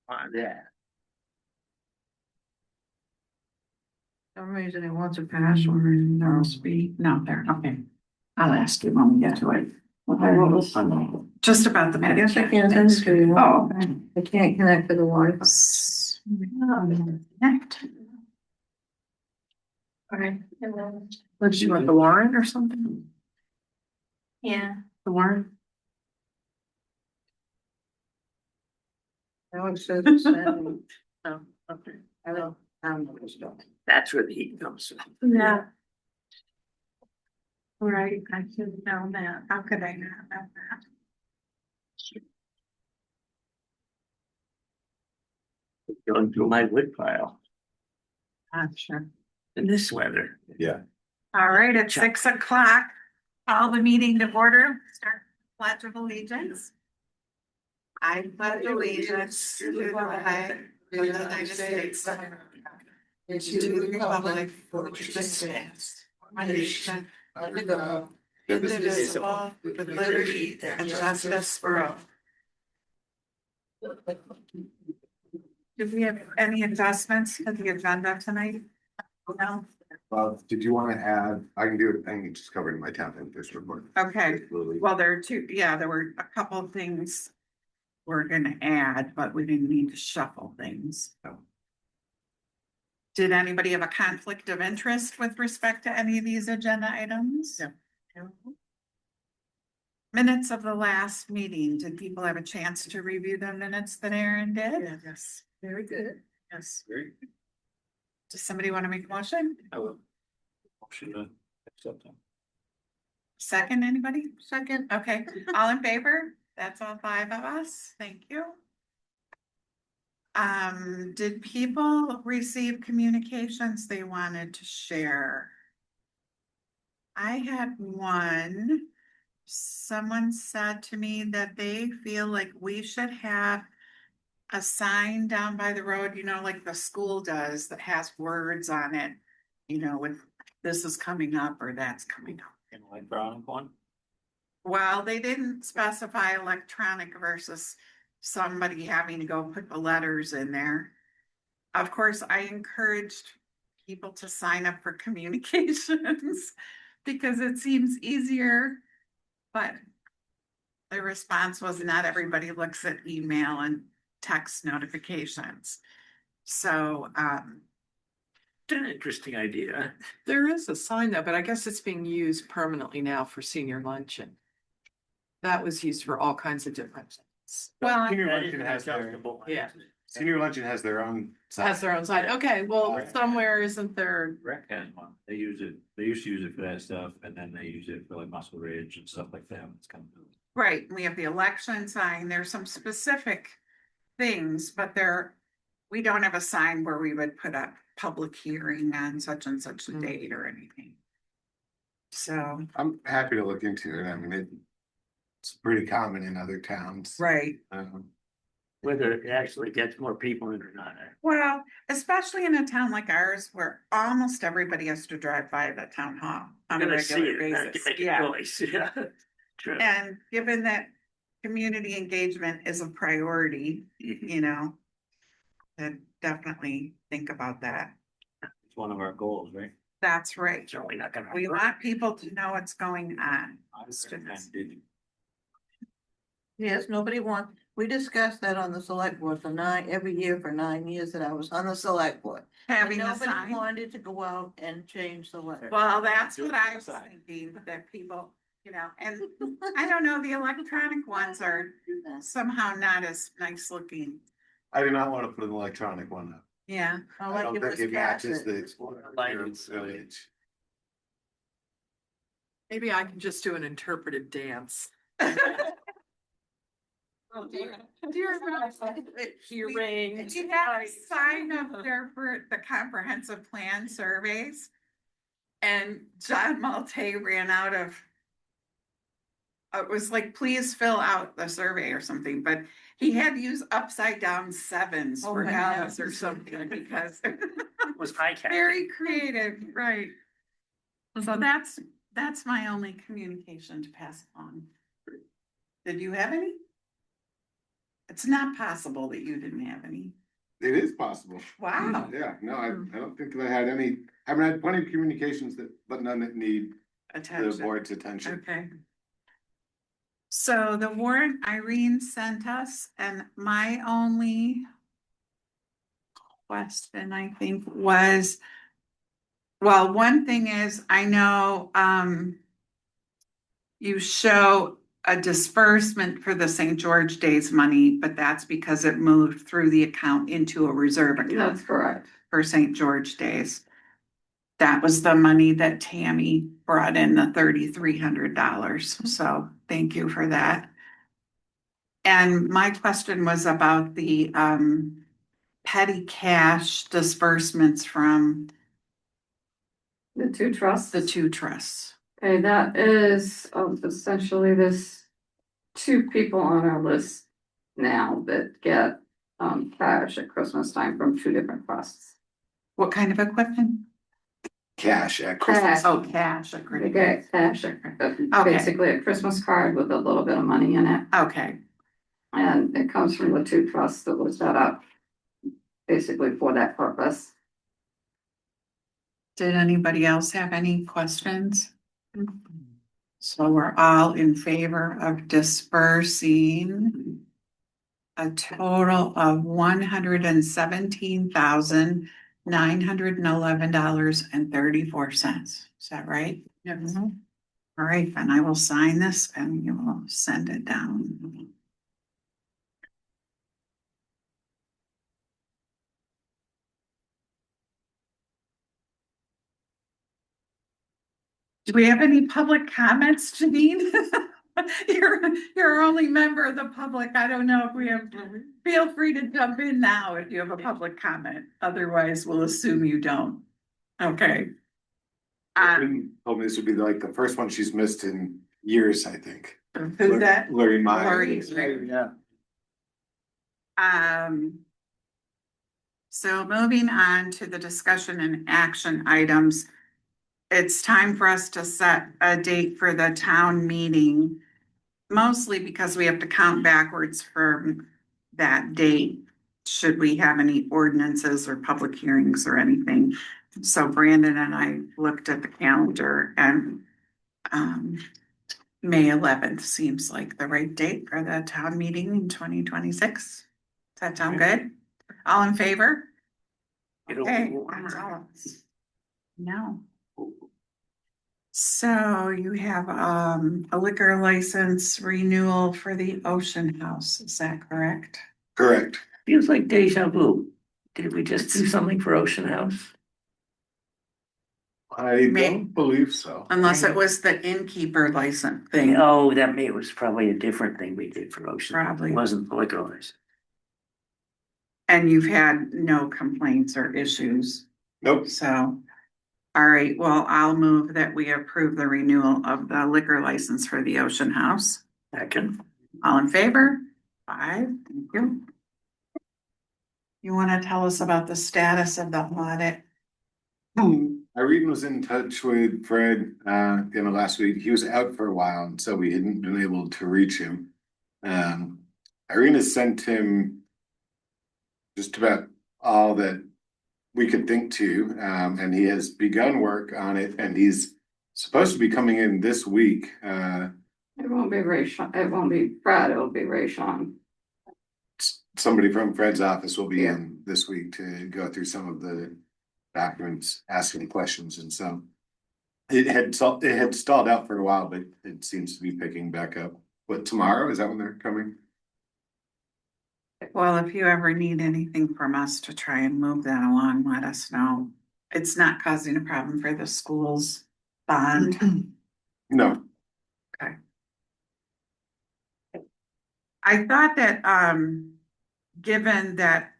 Yeah. For some reason it wants a password and there'll be not there. Okay. I'll ask you when we get to it. Okay, what was Sunday? Just about the. I guess I can't send it to you. Oh, okay. I can't connect to the Wi-Fi. Connect. Okay. What did you want, the warrant or something? Yeah. The warrant? Now it says it's sending. Oh, okay. I don't know what it's doing. That's where the heat comes from. Yeah. Right, I should know that. How could I not know that? Going through my wood pile I'm sure. in this weather. Yeah. All right, at 6 o'clock, call the meeting to order, start the Pledge of Allegiance. I pledge allegiance to the flag of the United States of America and to the republic for which it stands, one nation, under God, indivisible, with liberty and justice for all. Do we have any adjustments to the agenda tonight? No? Did you want to add, I can do it, I can just cover it in my town office report. Okay, well, there were a couple of things we're gonna add, but we didn't need to shuffle things. No. Did anybody have a conflict of interest with respect to any of these agenda items? No. Minutes of the last meeting, did people have a chance to review the minutes that Aaron did? Yes, very good. Yes. Does somebody want to make a motion? I will. Motion to accept them. Second, anybody? Second. Okay, all in favor? That's all 5 of us. Thank you. Did people receive communications they wanted to share? I had one. Someone said to me that they feel like we should have a sign down by the road, like the school does, that has words on it, with this is coming up or that's coming up. In electronic one? Well, they didn't specify electronic versus somebody having to go put the letters in there. Of course, I encouraged people to sign up for communications because it seems easier, but the response was not everybody looks at email and text notifications. So, It's an interesting idea. There is a sign though, but I guess it's being used permanently now for senior luncheon. That was used for all kinds of different things. well, Senior That luncheon is has their, adjustable. Yeah. senior luncheon has their own. Has their own sign. Okay, well, Right. somewhere isn't there? Rec has one. They use it, they used to use it for that stuff and then they use it for like Muscle Ridge and stuff like that. It's kind of. right, we have the election sign, there's some specific things, but we don't have a sign where we would put a public hearing on such and such a date or anything. So, I'm happy to look into it. I mean, it's pretty common in other towns. right, Whether it actually gets more people in or not. well, especially in a town like ours where almost everybody has to drive by the town hall on a Gonna see regular it, not basis. make a Yeah, choice. Yeah. True. and given that community engagement is a priority, then definitely think about that. It's one of our goals, right? That's right. It's really not gonna. We want people to know what's going on. Yes, nobody wants, we discussed that on the select board for every year for 9 years that I was on the select board. Having a Nobody sign. wanted to go out and change the letter. Well, that's what I was thinking, that people, and I don't know, the electronic ones are somehow not as nice looking. I do not want to put an electronic one up. Yeah, I I like don't it think was it matches matches. the. Lighting's village. Maybe I can just do an interpretive dance. oh dear. Hearing. You have a sign up there for the comprehensive plan surveys. And John Malte ran out of. It was like, please fill out the survey or something, but he had to use upside down sevens Oh for my Alice God. or something because It was eye catching. very creative, right? So that's my only communication to pass on. Did you have any? It's not possible that you didn't have any. It is possible. Wow. Yeah, no, I don't think that I had any, I mean, I had plenty of communications that, but none that need the Attention. board's attention. Okay. So the warrant Irene sent us, and my only question, I think, was, well, one thing is, I know, you show a disbursement for the St. George Days money, but that's because it moved through the account into a reserve account That's correct. for St. George Days. That was the money that Tammy brought in, the $3,300. So thank you for that. And my question was about the petty cash disbursements from The two trusts. the two trusts. Okay, that is essentially this two people on our list now that get cash at Christmas time from two different trusts. What kind of equipment? Cash at Christmas. Cash. Oh, cash. They get cash, basically a Christmas card with a little bit of money in it. Okay. And it comes from the two trusts that was set up basically for that purpose. Did anybody else have any questions? So we're all in favor of dispersing a total of $117,911.34. Is that right? Yes. All right, then I will sign this and you will send it down. Do we have any public comments, Janine? You're our only member of the public. I don't know if we have, feel free to jump in now if you have a public comment. Otherwise, we'll assume you don't. Okay. Irene told me this would be like the first one she's missed in years, I think. Who's that? Larry Meyer. Lori. Yeah. So moving on to the discussion and action items. It's time for us to set a date for the town meeting. Mostly because we have to count backwards from that date. Should we have any ordinances or public hearings or anything? So Brandon and I looked at the calendar and May 11th seems like the right date for the town meeting in 2026. Does that sound good? All in favor? It'll Okay. be warmer. No. So you have a liquor license renewal for the Ocean House, is that correct? Correct. Feels like deja vu. Did we just do something for Ocean House? I May- don't believe so. Unless it was the innkeeper license thing. Oh, it was probably a different thing we did for Ocean. Probably. It wasn't the liquor license. And you've had no complaints or issues, Nope. so. All right, well, I'll move that we approve the renewal of the liquor license for the Ocean House. Second. All in favor? 5, thank you. You want to tell us about the status of the audit? Irene was in touch with Fred, the end of last week. He was out for a while, and so we hadn't been able to reach him. Irene has sent him just about all that we could think to, and he has begun work on it, and he's supposed to be coming in this week. It won't be Ray Sean, it won't be Fred, it'll be Ray Sean. Somebody from Fred's office will be in this week to go through some of the documents, asking questions, and so it had stalled out for a while, but it seems to be picking back up. What, tomorrow? Is that when they're coming? Well, if you ever need anything from us to try and move that along, let us know. It's not causing a problem for the school's bond. No. I thought that, given that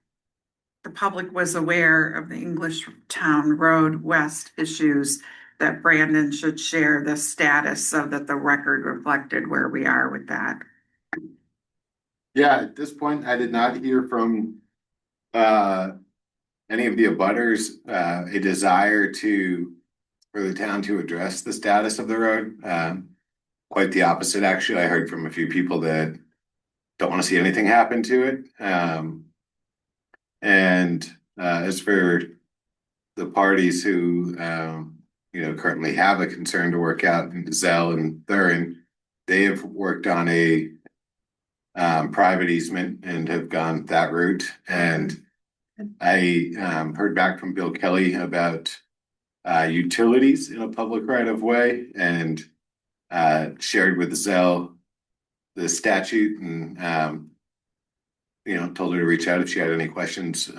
the public was aware of the English Town Road West issues, that Brandon should share the status so that the record reflected where we are with that. Yeah, at this point, I did not hear from any of the abutters a desire for the town to address the status of the road. Quite the opposite, actually. I heard from a few people that don't want to see anything happen to it. And as for the parties who, currently have a concern to work out in Zell and Thurin, they have worked on a private easement and have gone that route. And I heard back from Bill Kelly about utilities in a public right of way and shared with Zell the statute and told her to reach out if she had any questions.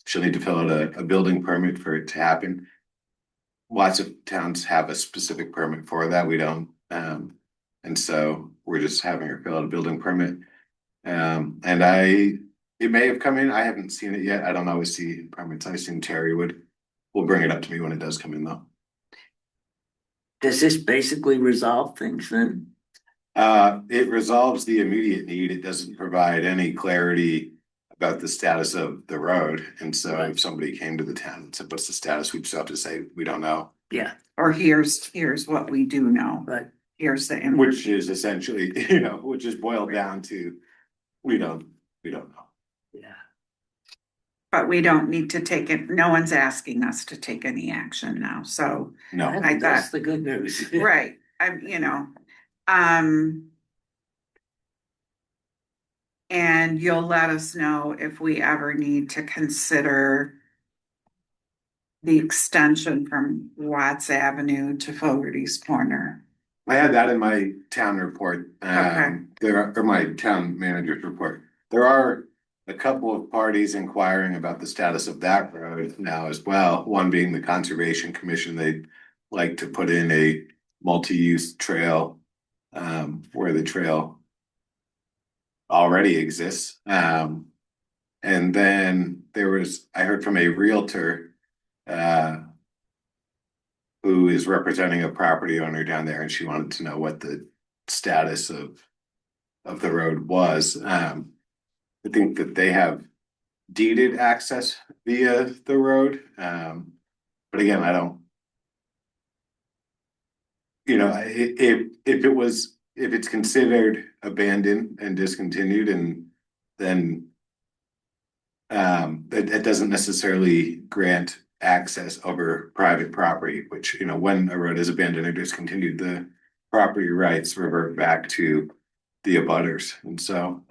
She'll need to fill out a building permit for it to happen. Lots of towns have a specific permit for that. We don't. And so we're just having her fill out a building permit. It may have come in. I haven't seen it yet. I don't always see permits. I assume Terry will bring it up to me when it does come in though. Does this basically resolve things then? It resolves the immediate need. It doesn't provide any clarity about the status of the road. And so if somebody came to the town and said, what's the status? We'd still have to say, we don't know. Yeah, Or here's what we do know. right. Here's the. Which is essentially, which is boiled down to, we don't know. Yeah. But we don't need to take it. No one's asking us to take any action now. So, No, I That's thought- the good news. right, and you'll let us know if we ever need to consider the extension from Watts Avenue to Fogarty's Corner. I had that in my town report. Okay. Or my town manager's report. There are a couple of parties inquiring about the status of that road now as well. One being the Conservation Commission. They'd like to put in a multi-use trail where the trail already exists. And then I heard from a realtor who is representing a property owner down there, and she wanted to know what the status of the road was. I think that they have deeded access via the road. But again, I don't, if it's considered abandoned and discontinued, and then it doesn't necessarily grant access over private property, which, when a road is abandoned or discontinued, the property rights revert back to the abutters. And so,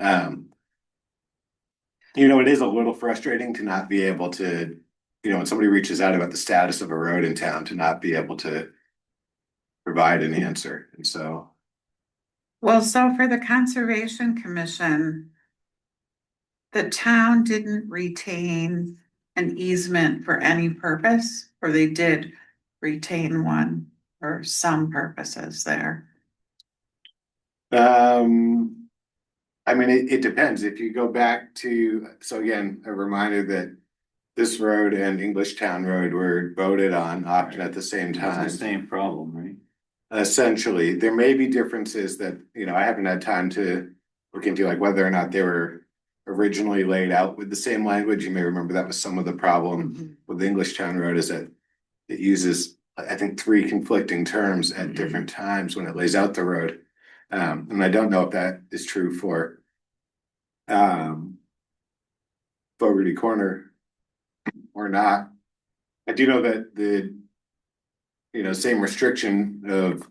it is a little frustrating to not be able to, when somebody reaches out about the status of a road in town, to not be able to provide an answer. And so. Well, so for the Conservation Commission, the town didn't retain an easement for any purpose, or they did retain one for some purposes there. It depends. If you go back to, so again, a reminder that this road and English Town Road were voted on often at the same It's time. the same problem, right? Essentially, there may be differences that, I haven't had time to look into, like whether or not they were originally laid out with the same language. You may remember that was some of the problem with the English Town Road, is that it uses, I think, 3 conflicting terms at different times when it lays out the road. And I don't know if that is true for Fogarty Corner or not. I do know that the same restriction of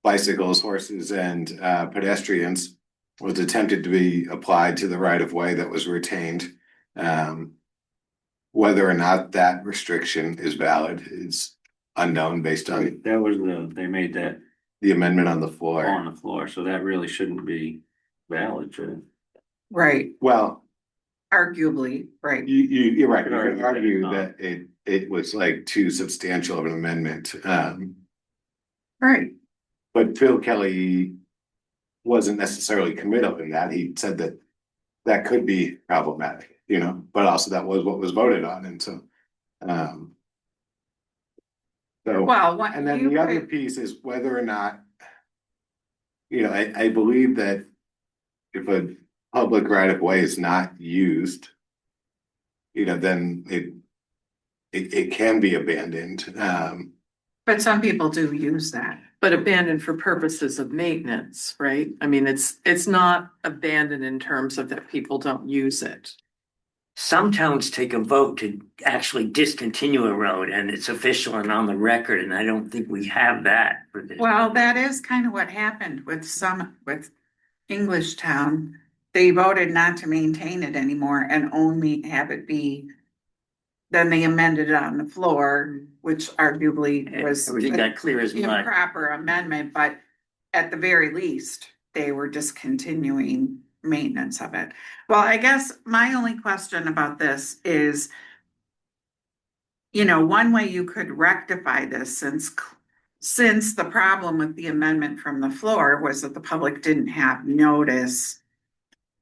bicycles, horses, and pedestrians was attempted to be applied to the right of way that was retained. Whether or not that restriction is valid is unknown based on That was they made that the amendment on the floor. on the floor, so that really shouldn't be valid, should it? Right, Well, arguably, right. you're right. You Could could argue argue that it was like too substantial of an amendment. Right, But Phil Kelly wasn't necessarily committal in that. He said that could be problematic, but also that was what was voted on. And so, well, what and then you the other could, piece is whether or not, I believe that if a public right of way is not used, then it can be abandoned. but some people do use that. But abandoned for purposes of maintenance, right? I mean, it's not abandoned in terms of that people don't use it. Some towns take a vote to actually discontinue a road and it's official and on the record, and I don't think we have that for this. Well, that is kind of what happened with English Town. They voted not to maintain it anymore and only have it be. Then they amended it on the floor, which arguably was Everything got clear as mud. improper amendment, but at the very least, they were discontinuing maintenance of it. Well, I guess my only question about this is, one way you could rectify this since the problem with the amendment from the floor was that the public didn't have notice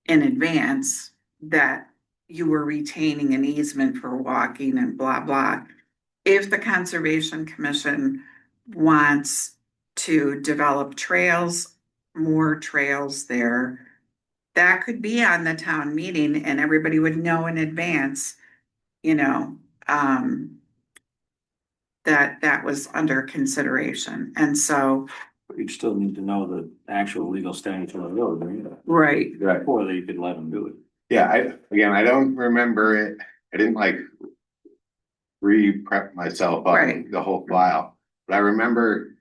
in advance that you were retaining an easement for walking and blah, blah. If the Conservation Commission wants to develop trails, more trails there, that could be on the town meeting and everybody would know in advance, that was under consideration. And so, You'd still need to know the actual legal status of the road, right. Right. before they could let them do it. Yeah, I don't remember it. I didn't like re-prep myself on Right. the whole file. But I remember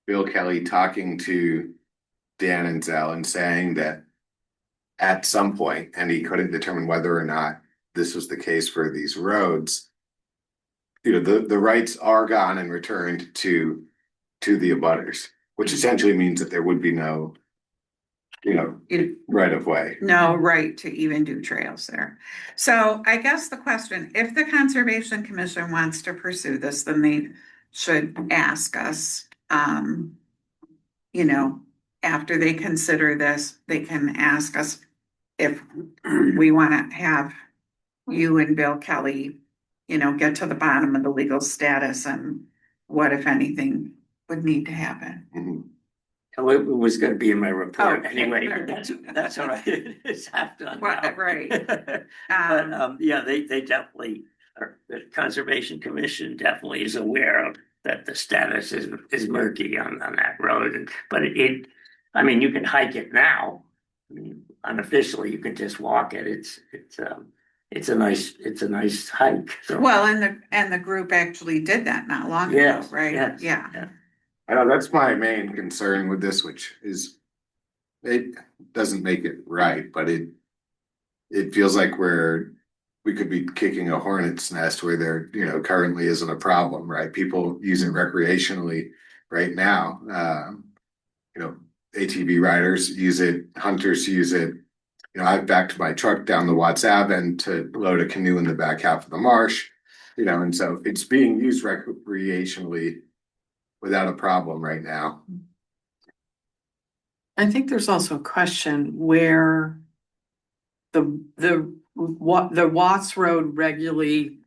Bill Kelly talking to Dan and Zell and saying that at some point, and he couldn't determine whether or not this was the case for these roads, the rights are gone and returned to the abutters, which essentially means that there would be no, right of way. No right to even do trails there. So I guess the question, if the Conservation Commission wants to pursue this, then they should ask us. After they consider this, they can ask us if we want to have you and Bill Kelly, get to the bottom of the legal status and what, if anything, would need to happen. Mhm. Well, it was gonna be in my report Okay. anyway, but that's all right. It's half done Well, now. right. But, yeah, they definitely, the Conservation Commission definitely is aware of that the status is murky on that road. But I mean, you can hike it now. I mean, unofficially, you can just walk it. It's a nice hike. So, Well, and the group actually did that not long ago, yes, right? yes, Yeah. I know that's my main concern with this, which is it doesn't make it right, but it feels like we could be kicking a hornet's nest where there, currently isn't a problem, right? People use it recreationally right now. ATV riders use it, hunters use it. I've backed my truck down the Watts Ave and to load a canoe in the back half of the marsh, and so it's being used recreationally without a problem right now. I think there's also a question where the Watts Road regularly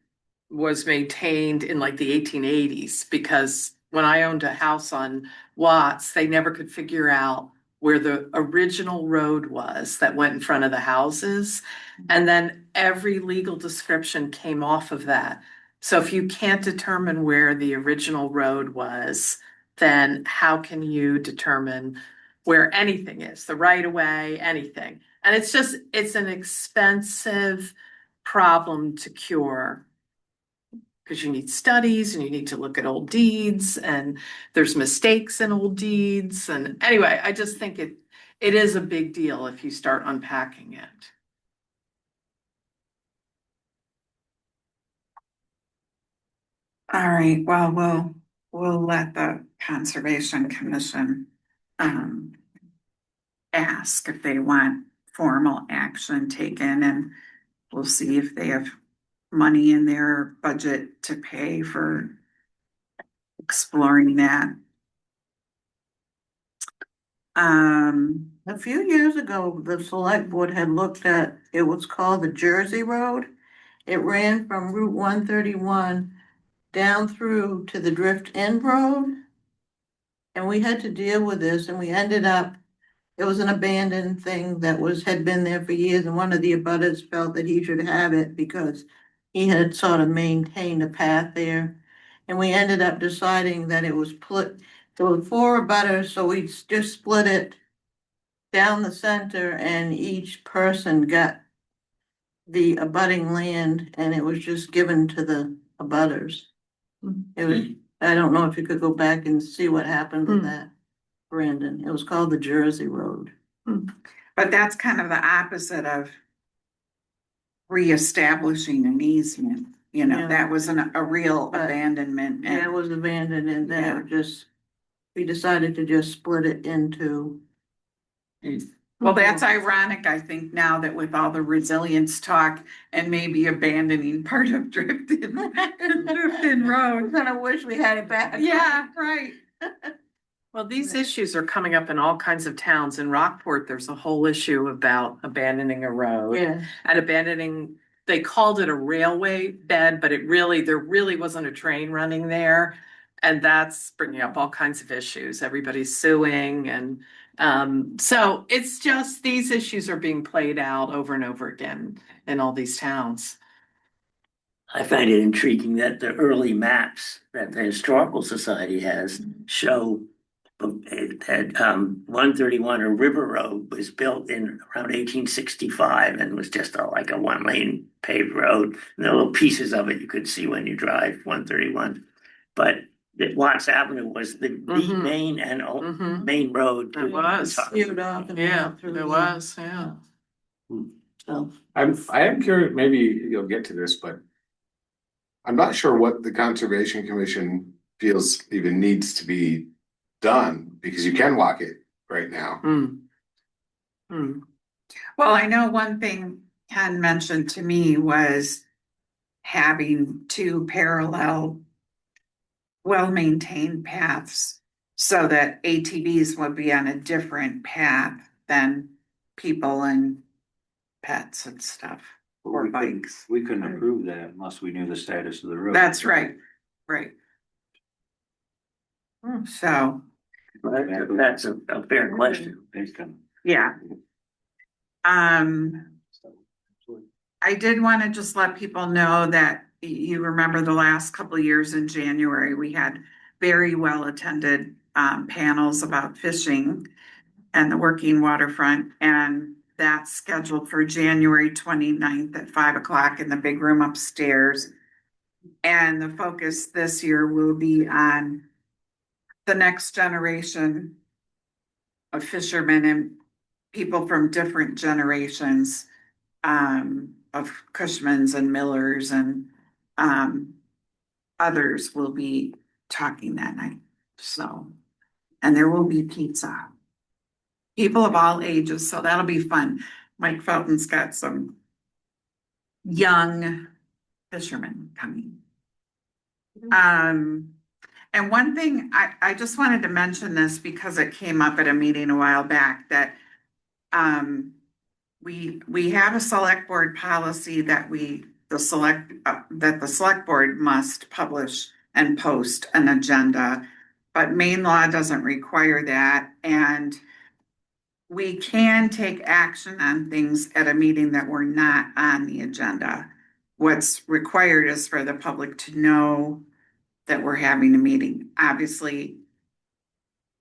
was maintained in like the 1880s, because when I owned a house on Watts, they never could figure out where the original road was that went in front of the houses. And then every legal description came off of that. So if you can't determine where the original road was, then how can you determine where anything is, the right of way, anything? And it's an expensive problem to cure. Because you need studies and you need to look at old deeds and there's mistakes in old deeds. And anyway, I just think it is a big deal if you start unpacking it. All right, well, we'll let the Conservation Commission ask if they want formal action taken, and we'll see if they have money in their budget to pay for exploring that. A few years ago, the select board had looked at, it was called the Jersey Road. It ran from Route 131 down through to the Drift End Road. And we had to deal with this, and we ended up, it was an abandoned thing that had been there for years, and one of the abutters felt that he should have it because he had sort of maintained a path there. And we ended up deciding that it was There were four abutters, so we just split it down the center and each person got the abutting land and it was just given to the abutters. It was, I don't know if you could go back and see what happened with that, Brandon. It was called the Jersey Road. But that's kind of the opposite of reestablishing an easement, you know, Yeah. that was a real But- abandonment. Yeah, it was abandoned and then Yeah. it just, we decided to just split it into. Well, that's ironic, I think, now that with all the resilience talk and maybe abandoning part of Drifton, Drifton I Road. kind of wish we had it back. Yeah, right. Well, these issues are coming up in all kinds of towns. In Rockport, there's a whole issue about abandoning a road. Yeah, And abandoning, they called it a railway bed, but there really wasn't a train running there. And that's bringing up all kinds of issues. Everybody's suing and so it's just, these issues are being played out over and over again in all these towns. I find it intriguing that the early maps that the Historical Society has show that 131 or River Road was built in around 1865 and was just like a one-lane paved road. And the little pieces of it you could see when you drive 131. But that Watts Avenue was the Mhm. main and Mhm. main road. It was. skewed off and Yeah, went through. there was, yeah. So, I am curious, maybe you'll get to this, but I'm not sure what the Conservation Commission feels even needs to be done, because you can walk it right now. Well, I know one thing Ken mentioned to me was having two parallel well-maintained paths so that ATVs would be on a different path than people and pets and stuff, or We couldn't- bikes. We couldn't approve that unless we knew the status of the road. That's right, right. So, That's a fair question. It's coming. yeah. I did want to just let people know that you remember the last couple of years in January, we had very well attended panels about fishing and the working waterfront, and that's scheduled for January 29th at 5 o'clock in the big room upstairs. And the focus this year will be on the next generation of fishermen and people from different generations of Cushmans and Millers and others will be talking that night. So, and there will be pizza. People of all ages, so that'll be fun. Mike Felton's got some young fishermen coming. And one thing, I just wanted to mention this because it came up at a meeting a while back that we have a select board policy that the select board must publish and post an agenda, but Maine law doesn't require that, and we can take action on things at a meeting that were not on the agenda. What's required is for the public to know that we're having a meeting. Obviously,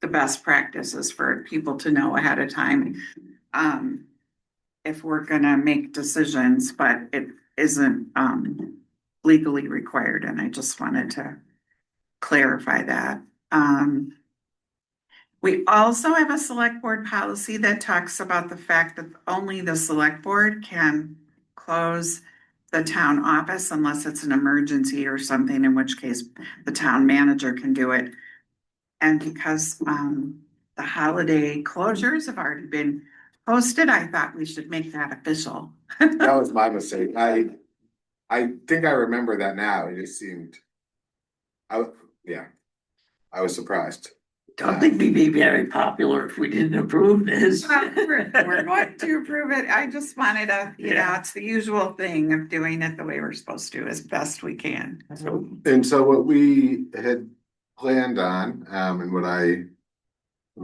the best practice is for people to know ahead of time if we're gonna make decisions, but it isn't legally required, and I just wanted to clarify that. We also have a select board policy that talks about the fact that only the select board can close the town office unless it's an emergency or something, in which case the town manager can do it. And because the holiday closures have already been posted, I thought we should make that official. That was my mistake. I think I remember that now. It just seemed. I was surprised. Don't think we'd be very popular if we didn't approve this. We're going to approve it. I just wanted to, you know, Yeah. it's the usual thing of doing it the way we're supposed to as best we can. So, And so what we had planned on, and what I'm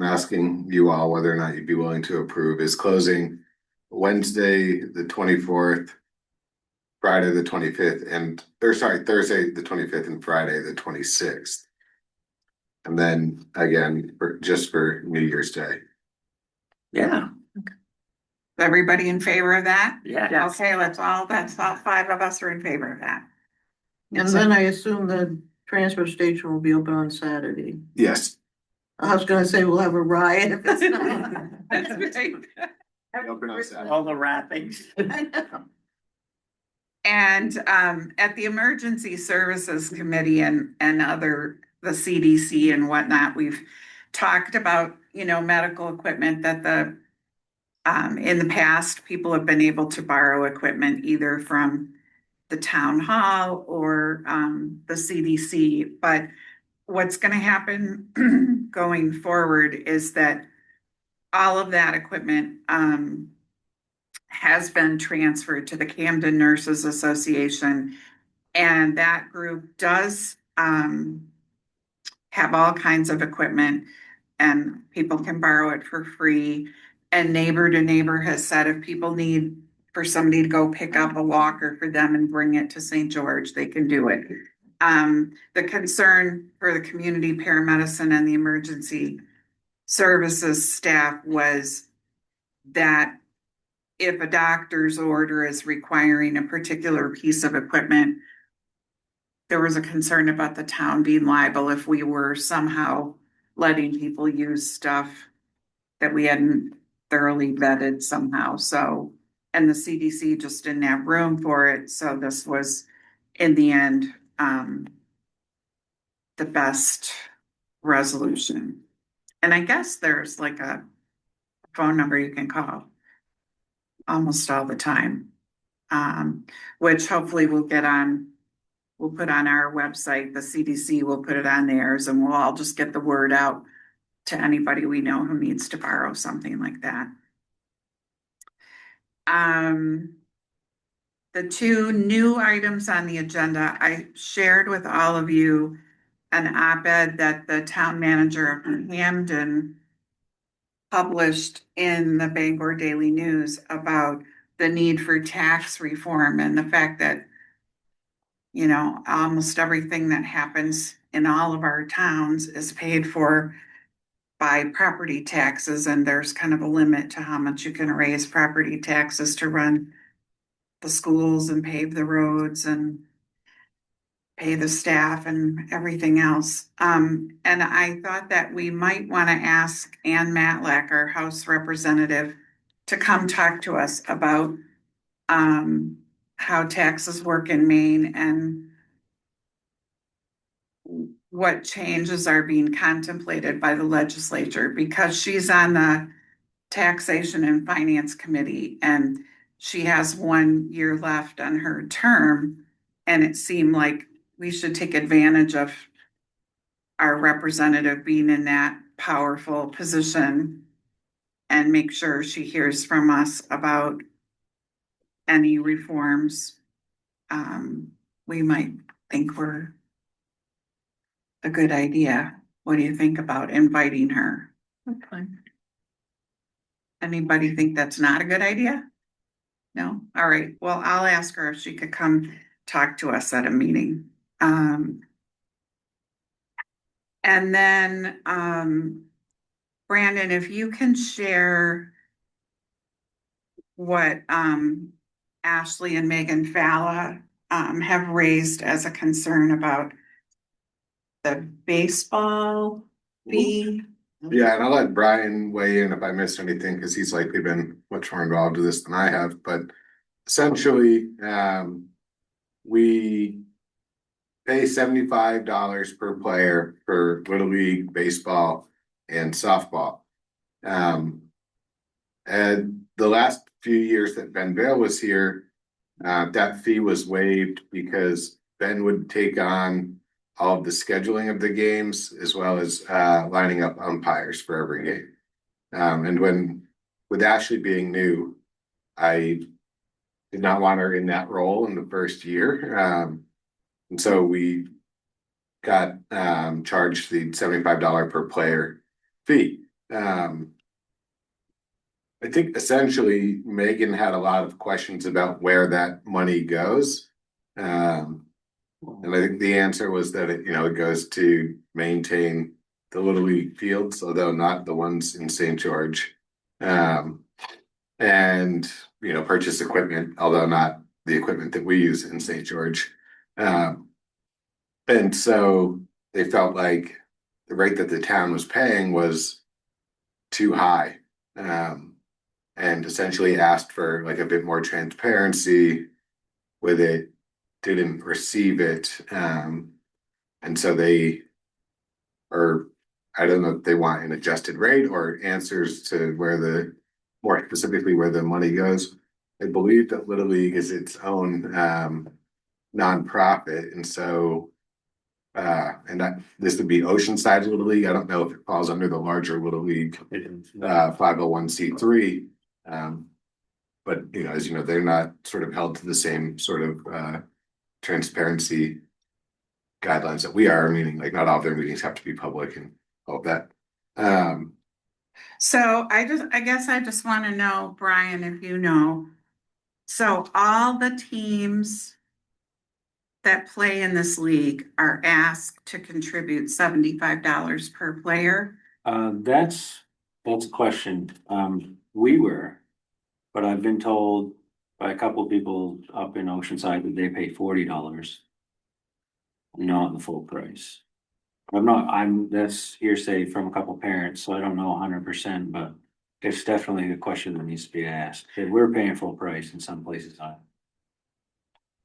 asking you all whether or not you'd be willing to approve, is closing Wednesday, the 24th, Friday, the 25th, Thursday, the 25th, and Friday, the 26th. And then again, just for New Year's Day. Yeah, Everybody in favor of that? yeah. Okay, that's all 5 of us are in favor of that. And then I assume the transfer station will be open on Saturday. Yes. I was gonna say we'll have a riot if it's not. That's right. Open on Saturday. All the wrappings. And at the Emergency Services Committee and the CDC and whatnot, we've talked about, medical equipment that in the past, people have been able to borrow equipment either from the town hall or the CDC. But what's gonna happen going forward is that all of that equipment has been transferred to the Camden Nurses Association. And that group does have all kinds of equipment and people can borrow it for free. And Neighbor to Neighbor has said if people need for somebody to go pick up a walker for them and bring it to St. George, they can do it. The concern for the community paramedicine and the emergency services staff was that if a doctor's order is requiring a particular piece of equipment, there was a concern about the town being liable if we were somehow letting people use stuff that we hadn't thoroughly vetted somehow. So, and the CDC just didn't have room for it. So this was, in the end, the best resolution. And I guess there's like a phone number you can call almost all the time, which hopefully we'll put on our website. The CDC will put it on theirs, and we'll all just get the word out to anybody we know who needs to borrow something like that. The two new items on the agenda, I shared with all of you an op-ed that the town manager of Hamden published in the Bangor Daily News about the need for tax reform and the fact that, almost everything that happens in all of our towns is paid for by property taxes, and there's kind of a limit to how much you can raise property taxes to run the schools and pave the roads and pay the staff and everything else. And I thought that we might want to ask Ann Matlack, our House representative, to come talk to us about how taxes work in Maine and what changes are being contemplated by the legislature, because she's on the Taxation and Finance Committee and she has 1 year left on her term. And it seemed like we should take advantage of our representative being in that powerful position and make sure she hears from us about any reforms we might think were a good idea. What do you think about inviting her? Okay. Anybody think that's not a good idea? No? All right. Well, I'll ask her if she could come talk to us at a meeting. And then, Brandon, if you can share what Ashley and Megan Falla have raised as a concern about the baseball fee. Yeah, and I'll let Brian weigh in if I missed anything, because he's likely been much more involved with this than I have, but essentially, we pay $75 per player for Little League baseball and softball. And the last few years that Ben Vale was here, that fee was waived because Ben would take on all of the scheduling of the games as well as lining up umpires for every game. And with Ashley being new, I did not want her in that role in the first year. And so we got charged the $75 per player fee. I think essentially Megan had a lot of questions about where that money goes. And I think the answer was that it goes to maintain the Little League fields, although not the ones in St. George. And, purchase equipment, although not the equipment that we use in St. George. And so they felt like the rate that the town was paying was too high. And essentially asked for like a bit more transparency with it, didn't receive it. And so or I don't know if they want an adjusted rate or answers to more specifically where the money goes. I believe that Little League is its own nonprofit, and so this would be Oceanside Little League. I don't know if it falls under the larger Little League 501(c)(3). But as you know, they're not sort of held to the same sort of transparency guidelines that we are, meaning like not all of their meetings have to be public and all of that. So I guess I just want to know, Brian, if you know, so all the teams that play in this league are asked to contribute $75 per player. That's a question. We were, but I've been told by a couple of people up in Oceanside that they pay $40, not the full price. That's hearsay from a couple parents, so I don't know 100%, but it's definitely a question that needs to be asked. That we're paying full price in some places on.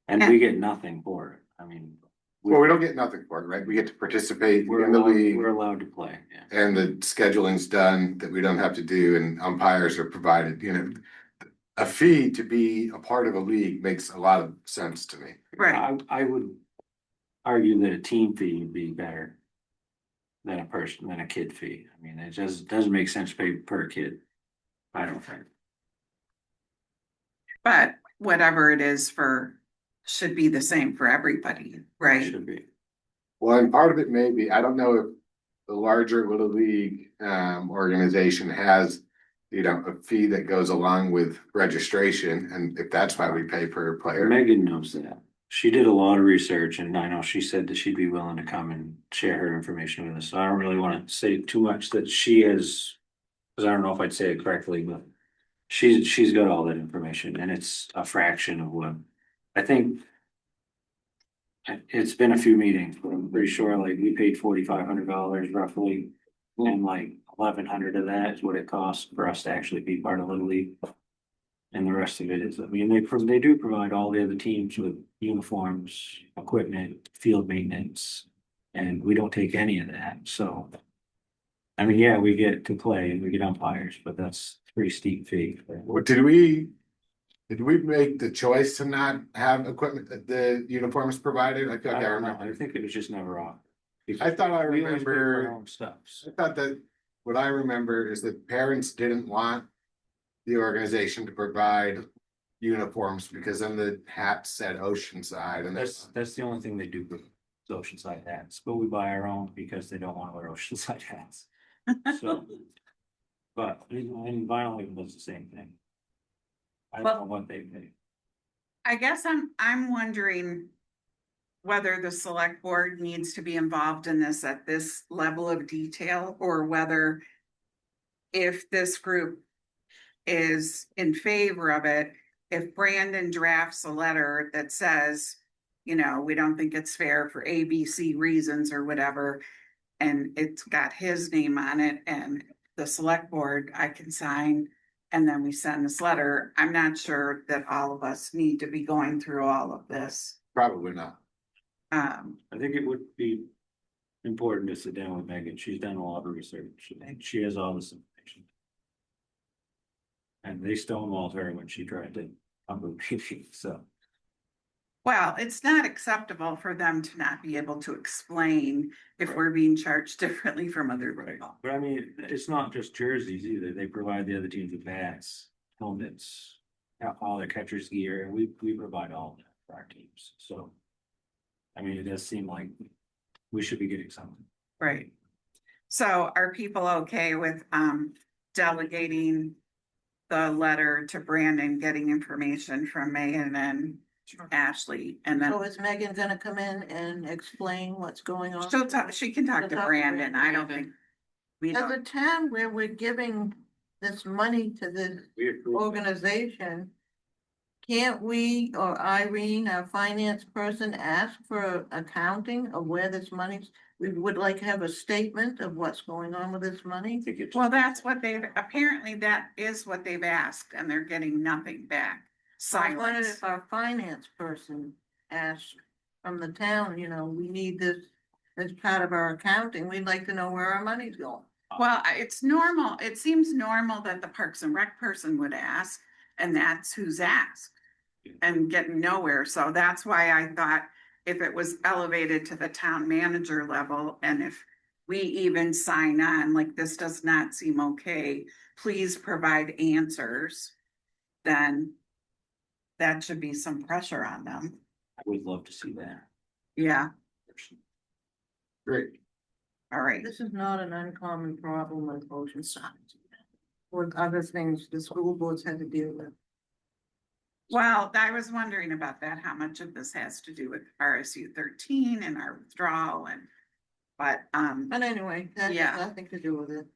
And we get nothing for it. I mean. Well, we don't get nothing for it, right? We get to participate We're in the league. We're allowed to play, yeah. And the scheduling's done that we don't have to do, and umpires are provided, a fee to be a part of a league makes a lot of sense to me. Right. I would argue that a team fee would be better than a kid fee. I mean, it just doesn't make sense to pay per kid. I don't think. But whatever it is should be the same for everybody, right? Should be. Well, and part of it may be, I don't know if the larger Little League organization has, a fee that goes along with registration, and if that's why we pay per player. Megan knows that. She did a lot of research, and I know she said that she'd be willing to come and share her information with us. So I don't really want to say too much that she is, because I don't know if I'd say it correctly, but she's got all that information, and it's a fraction of what I think. It's been a few meetings, but I'm pretty sure like we paid $4,500 roughly, and like 1,100 of that is what it costs for us to actually be part of Little League. And the rest of it is, I mean, they do provide all the other teams with uniforms, equipment, field maintenance, and we don't take any of that. So, I mean, yeah, we get to play and we get umpires, but that's a pretty steep fee. Did we make the choice to not have equipment, the uniforms provided? I feel like I don't know. remember. I think it was just never off. I thought I We always pay for our remember, own stuff. I thought that what I remember is that parents didn't want the organization to provide uniforms because then the hat said Oceanside, and That's the only thing they do with Oceanside hats, but we buy our own because they don't want to wear Oceanside hats. So, but and Vinyl even does the same thing. I don't know what they pay. I guess I'm wondering whether the select board needs to be involved in this at this level of detail, or whether if this group is in favor of it, if Brandon drafts a letter that says, we don't think it's fair for ABC reasons or whatever, and it's got his name on it, and the select board, I can sign, and then we send this letter. I'm not sure that all of us need to be going through all of this. probably not. I think it would be important to sit down with Megan. She's done a lot of research and she has all this information. And they stonewalled her when she tried to come with me, so. Well, it's not acceptable for them to not be able to explain if we're being charged differently from other people. But I mean, it's not just jerseys either. They provide the other teams with bats, helmets, all their catcher's gear, and we provide all of that for our teams. So, I mean, it does seem like we should be getting something. Right. So are people okay with delegating the letter to Brandon, getting information from Megan and Ashley, and then So is Megan gonna come in and explain what's going on? she can talk to Brandon, I don't think. We As don't, a town where we're giving this money to this We approve. organization, can't we or Irene, our finance person, ask for accounting of where this money's? We would like to have a statement of what's going on with this money. well, that's what apparently that is what they've asked, and they're getting nothing back. I wondered Silence. if our finance person asked from the town, we need this as part of our accounting. We'd like to know where our money's going. Well, it's normal, it seems normal that the Parks and Rec person would ask, and that's who's asked. And getting nowhere, so that's why I thought if it was elevated to the town manager level, and if we even sign on, like, this does not seem okay, please provide answers, then that should be some pressure on them. I would love to see that. Yeah, Great. all right. This is not an uncommon problem with Oceanside. With other things the school boards had to deal with. Well, I was wondering about that, how much of this has to do with RSU 13 and our withdrawal but But anyway, that Yeah. has nothing to do with it.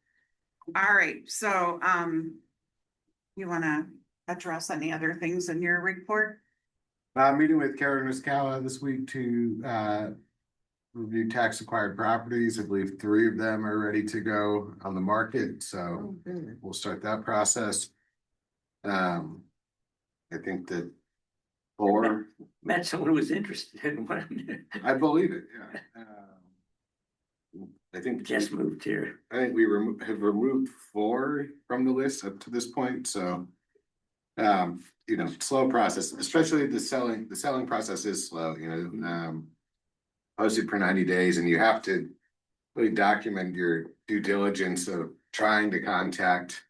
all right, so you wanna address any other things in your report? Meeting with Karen Miskawa this week to review tax acquired properties. I believe 3 of them are ready to go on the market, so Oh, good. we'll start that process. I think that 4, Met someone who was interested in one, I believe it, yeah. I think just moved here. I think we have removed 4 from the list up to this point, so. Slow process, especially the selling process is slow, posted for 90 days, and you have to really document your due diligence of trying to contact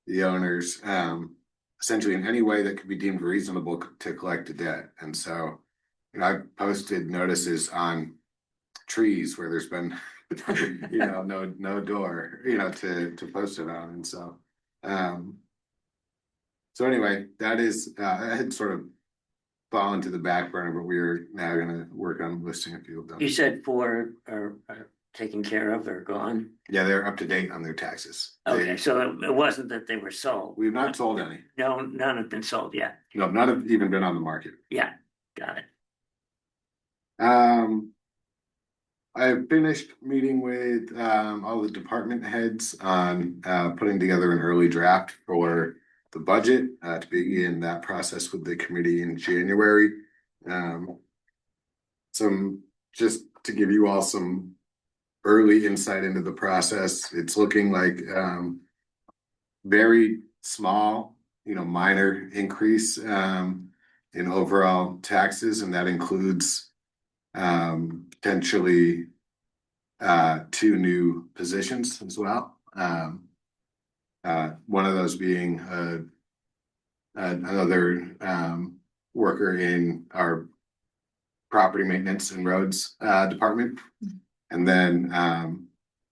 the owners, essentially in any way that could be deemed reasonable to collect a debt. And so, I've posted notices on trees where there's been, no door, to post it on. And so, anyway, that is, I had sort of fallen to the back burner, but we're now gonna work on listing a few of them. You said 4 are taken care of or gone? Yeah, they're up to date on their taxes. Okay, so it wasn't that they were sold. We've not sold any. No, none have been sold yet. No, none have even been on the market. Yeah, got it. I finished meeting with all the department heads on putting together an early draft for the budget to begin that process with the committee in January. Just to give you all some early insight into the process, it's looking like very small, minor increase in overall taxes, and that includes potentially 2 new positions as well. One of those being another worker in our property maintenance and roads department, and then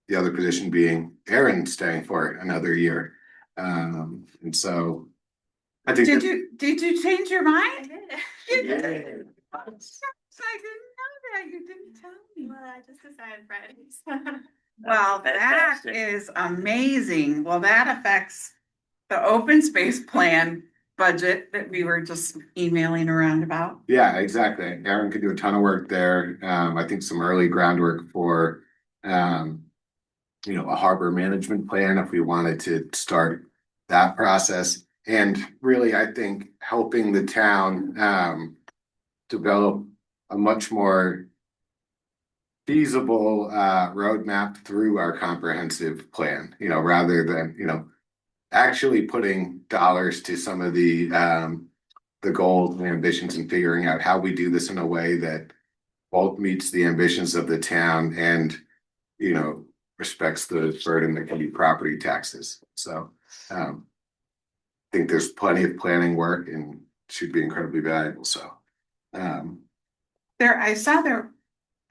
the other position being Aaron staying for another year. And so I think Did you change your mind? You Yeah. did? I didn't know that, you didn't tell me. Well, I just decided Fridays. Well, that Fantastic. is amazing. Well, that affects the open space plan budget that we were just emailing around about. Yeah, exactly. Aaron could do a ton of work there. I think some early groundwork for, a harbor management plan if we wanted to start that process. And really, I think helping the town develop a much more feasible roadmap through our comprehensive plan, rather than, actually putting dollars to some of the goals and ambitions and figuring out how we do this in a way that both meets the ambitions of the town and, respects the burden that can be property taxes. So I think there's plenty of planning work and should be incredibly valuable. So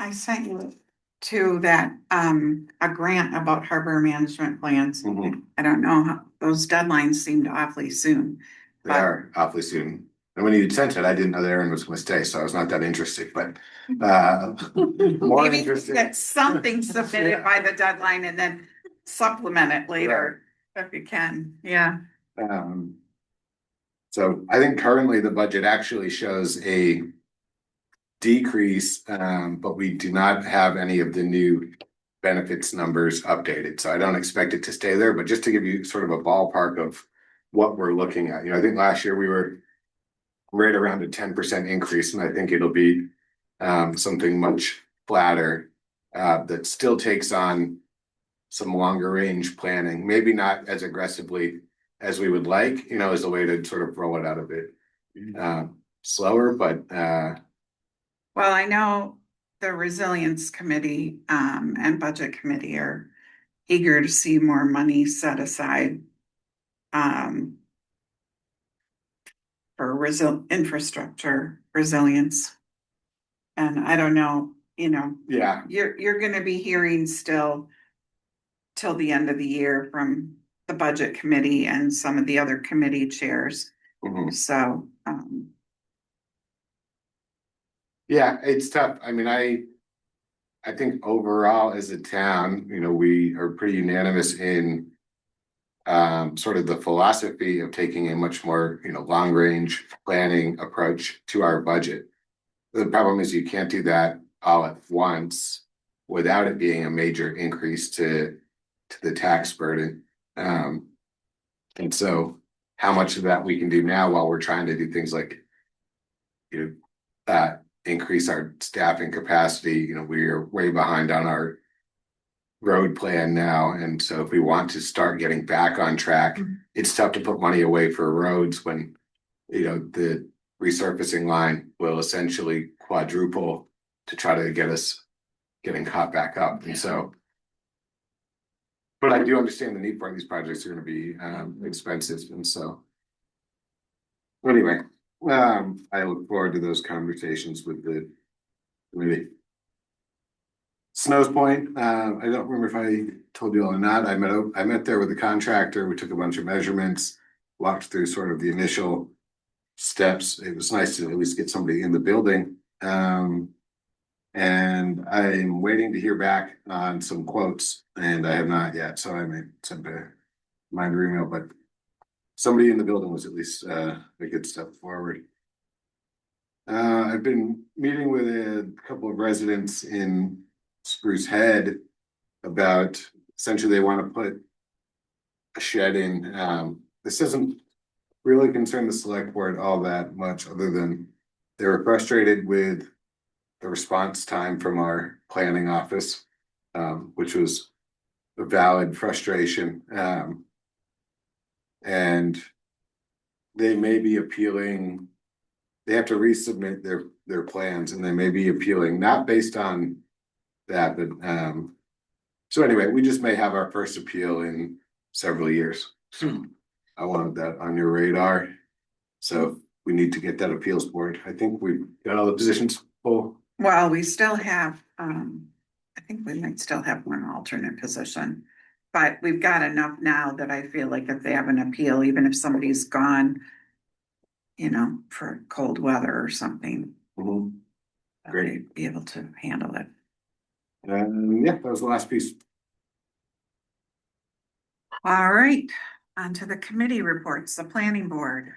I sent you to that, a grant about harbor management plans. Mhm. I don't know how, those deadlines seemed awfully soon. they are awfully soon. And when you sent it, I didn't know that Aaron was gonna stay, so I was not that interested, but more Maybe interested. get something submitted by the deadline and then supplement it later if you can, yeah. Um, so I think currently the budget actually shows a decrease, but we do not have any of the new benefits numbers updated. So I don't expect it to stay there, but just to give you sort of a ballpark of what we're looking at. You know, I think last year we were right around a 10% increase, and I think it'll be something much flatter that still takes on some longer range planning, maybe not as aggressively as we would like, you know, as a way to sort of roll it out a bit slower, but Well, I know the Resilience Committee and Budget Committee are eager to see more money set aside for infrastructure resilience. And I don't know, you know, yeah, you're gonna be hearing still till the end of the year from the Budget Committee and some of the other committee chairs. mhm. So, Yeah, it's tough. I mean, I think overall as a town, you know, we are pretty unanimous in sort of the philosophy of taking a much more, you know, long range planning approach to our budget. The problem is you can't do that all at once without it being a major increase to the tax burden. And so how much of that we can do now while we're trying to do things like, you know, increase our staffing capacity, you know, we are way behind on our road plan now. And so if we want to start getting back on track, it's tough to put money away for roads when, you know, the resurfacing line will essentially quadruple to try to get us getting caught back up. And so, but I do understand the need for these projects are going to be expensive. And so, anyway, I look forward to those conversations with the committee. Snows Point, I don't remember if I told you all or not. I met there with the contractor. We took a bunch of measurements, walked through sort of the initial steps. It was nice to at least get somebody in the building. And I'm waiting to hear back on some quotes, and I have not yet. So I may send a reminder email, but somebody in the building was at least a good step forward. I've been meeting with a couple of residents in Spruce Head about essentially they want to put a shed in. This doesn't really concern the select board all that much, other than they were frustrated with the response time from our planning office, which was a valid frustration. And they may be appealing, they have to resubmit their plans, and they may be appealing, not based on that, but so anyway, we just may have our first appeal in several years. So I wanted that on your radar. So we need to get that appeals board. I think we've got all the positions full. well, we still have, I think we might still have one alternate position. But we've got enough now that I feel like if they have an appeal, even if somebody's gone, you know, for cold weather or something, Mhm. Great. they'd be able to handle it. Yeah, that was the last piece. All right, on to the committee reports, the planning board.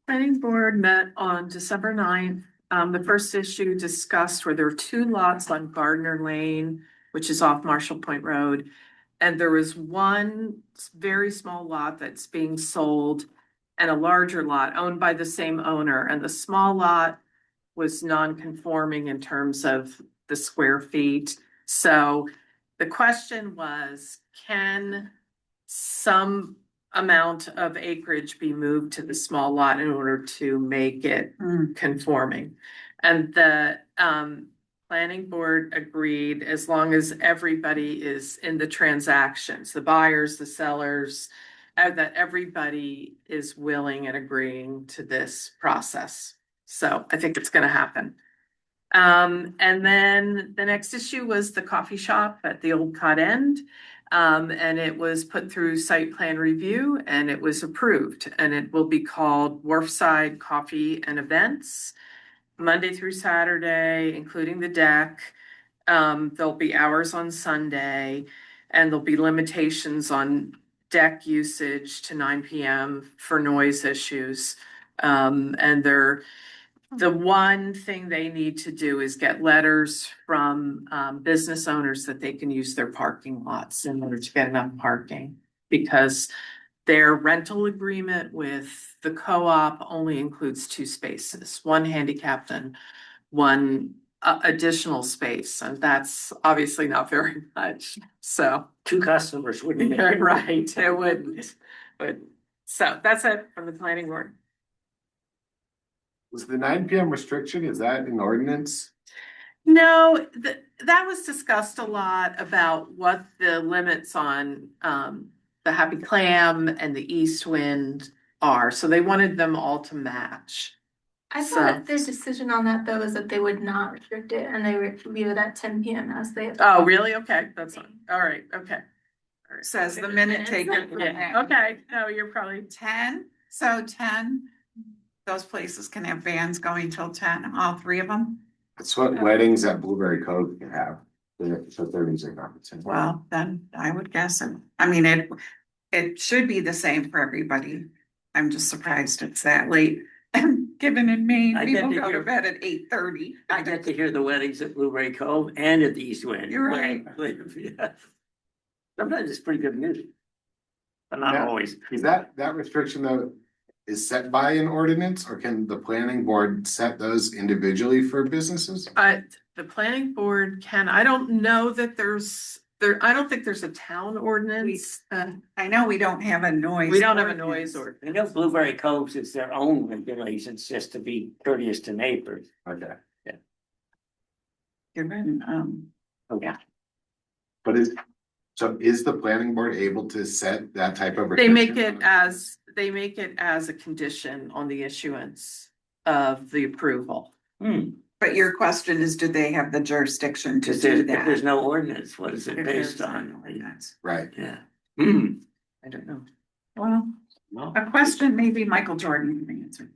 Planning board met on December 9th. The first issue discussed where there were two lots on Gardner Lane, which is off Marshall Point Road. And there was one very small lot that's being sold and a larger lot owned by the same owner. And the small lot was non-conforming in terms of the square feet. So the question was, can some amount of acreage be moved to the small lot in order to make it conforming? And the planning board agreed, as long as everybody is in the transactions, the buyers, the sellers, that everybody is willing and agreeing to this process. So I think it's gonna happen. And then the next issue was the coffee shop at the old Cod End. And it was put through site plan review and it was approved. And it will be called Wharfside Coffee and Events, Monday through Saturday, including the deck. There'll be hours on Sunday and there'll be limitations on deck usage to 9 PM for noise issues. And the one thing they need to do is get letters from business owners that they can use their parking lots in order to get enough parking. Because their rental agreement with the co-op only includes 2 spaces, one handicapped and one additional space, and that's obviously not very much, so. 2 customers wouldn't make it. Right, it wouldn't, but, so that's it from the planning board. Was the 9 p.m. restriction, is that an ordinance? No, that was discussed a lot about what the limits on the Happy Clam and the East Wind are, so they wanted them all to match. I So- thought their decision on that though is that they would not restrict it and they would leave it at 10 PM as they. Oh, really? Okay, that's fine. All right, okay. Says the minute taker. for Yeah, that. okay, no, you're probably, 10, so 10, those places can have bands going till 10, all 3 of them. That's what weddings at Blueberry Cove can have, for their music opportunity. Well, then I would guess it, I mean, it should be the same for everybody. I'm just surprised it's that late. Given in Maine, I get people to go to hear- bed at 8:30. I get to hear the weddings at Blueberry Cove and at the East Wind. You're right. Yeah. Sometimes it's pretty good music. But not Yeah. always. Is that restriction though, is set by an ordinance, or can the planning board set those individually for businesses? the planning board can, I don't know that I don't think there's a town ordinance. I know we don't have a noise. We don't have a noise ordinance. I know Blueberry Coves is their own regulations just to be courteous to neighbors. Okay, Given, but is the planning board able to set that type of? They make restriction it on as a condition on the issuance of the approval. but your question is, do they have the jurisdiction to Because do if there's that? no ordinance, what is it If based there's on? no ordinance. Right, Yeah. I don't know. Well, No. a question maybe Michael Jordan can answer.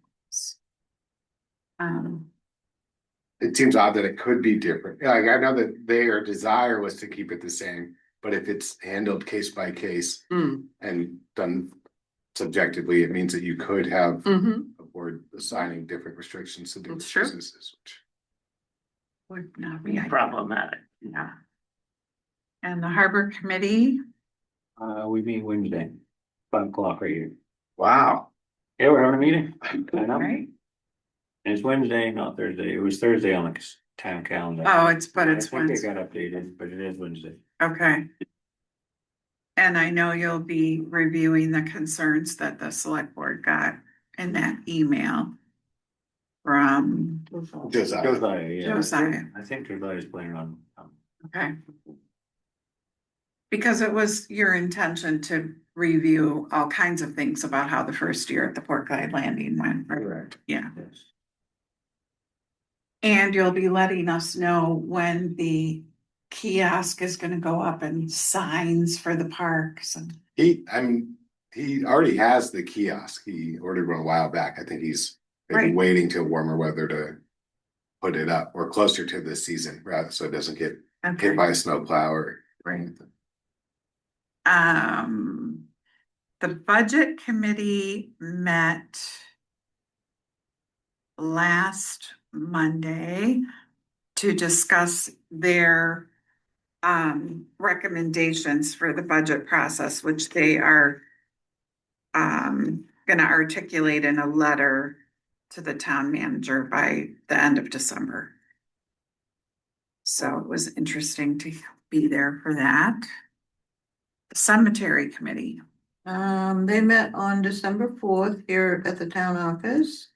it seems odd that it could be different, like, I know that their desire was to keep it the same, but if it's handled case by case and done subjectively, it means that you could have Mm-hmm. a board assigning different restrictions to different That's true. businesses, which. Would not be ideal. Problematic. Yeah. And the harbor committee, We meet Wednesday, 5 o'clock right here. Wow. Yeah, we're having a meeting. I know. right? It's Wednesday, not Thursday. It was Thursday on the town calendar. Oh, it's I think it Wednesday. got updated, but it is Wednesday. Okay. And I know you'll be reviewing the concerns that the select board got in that email from, Josiah, yeah. Josiah. I think Josiah's planning on, okay. Because it was your intention to review all kinds of things about how the first year at the Port Guide Landing went. Correct. Yeah, yes. and you'll be letting us know when the kiosk is gonna go up and signs for the parks and. He already has the kiosk. He ordered one a while back. I think they've been Right. waiting till warmer weather to put it up, or closer to the season, right? So it doesn't get Okay. hit by a snowplow or. Right. The budget committee met last Monday to discuss their recommendations for the budget process, which they are gonna articulate in a letter to the town manager by the end of December. So it was interesting to be there for that. The cemetery committee. They met on December 4th here at the town office.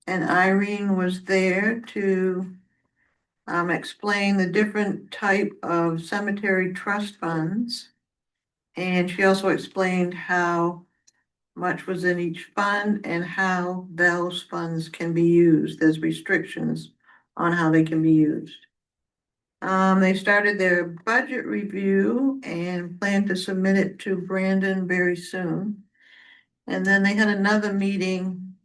And Irene was there to explain the different type of cemetery trust funds. And she also explained how much was in each fund and how those funds can be used. There's restrictions on how they can be used. They started their budget review and plan to submit it to Brandon very soon. And then they had another meeting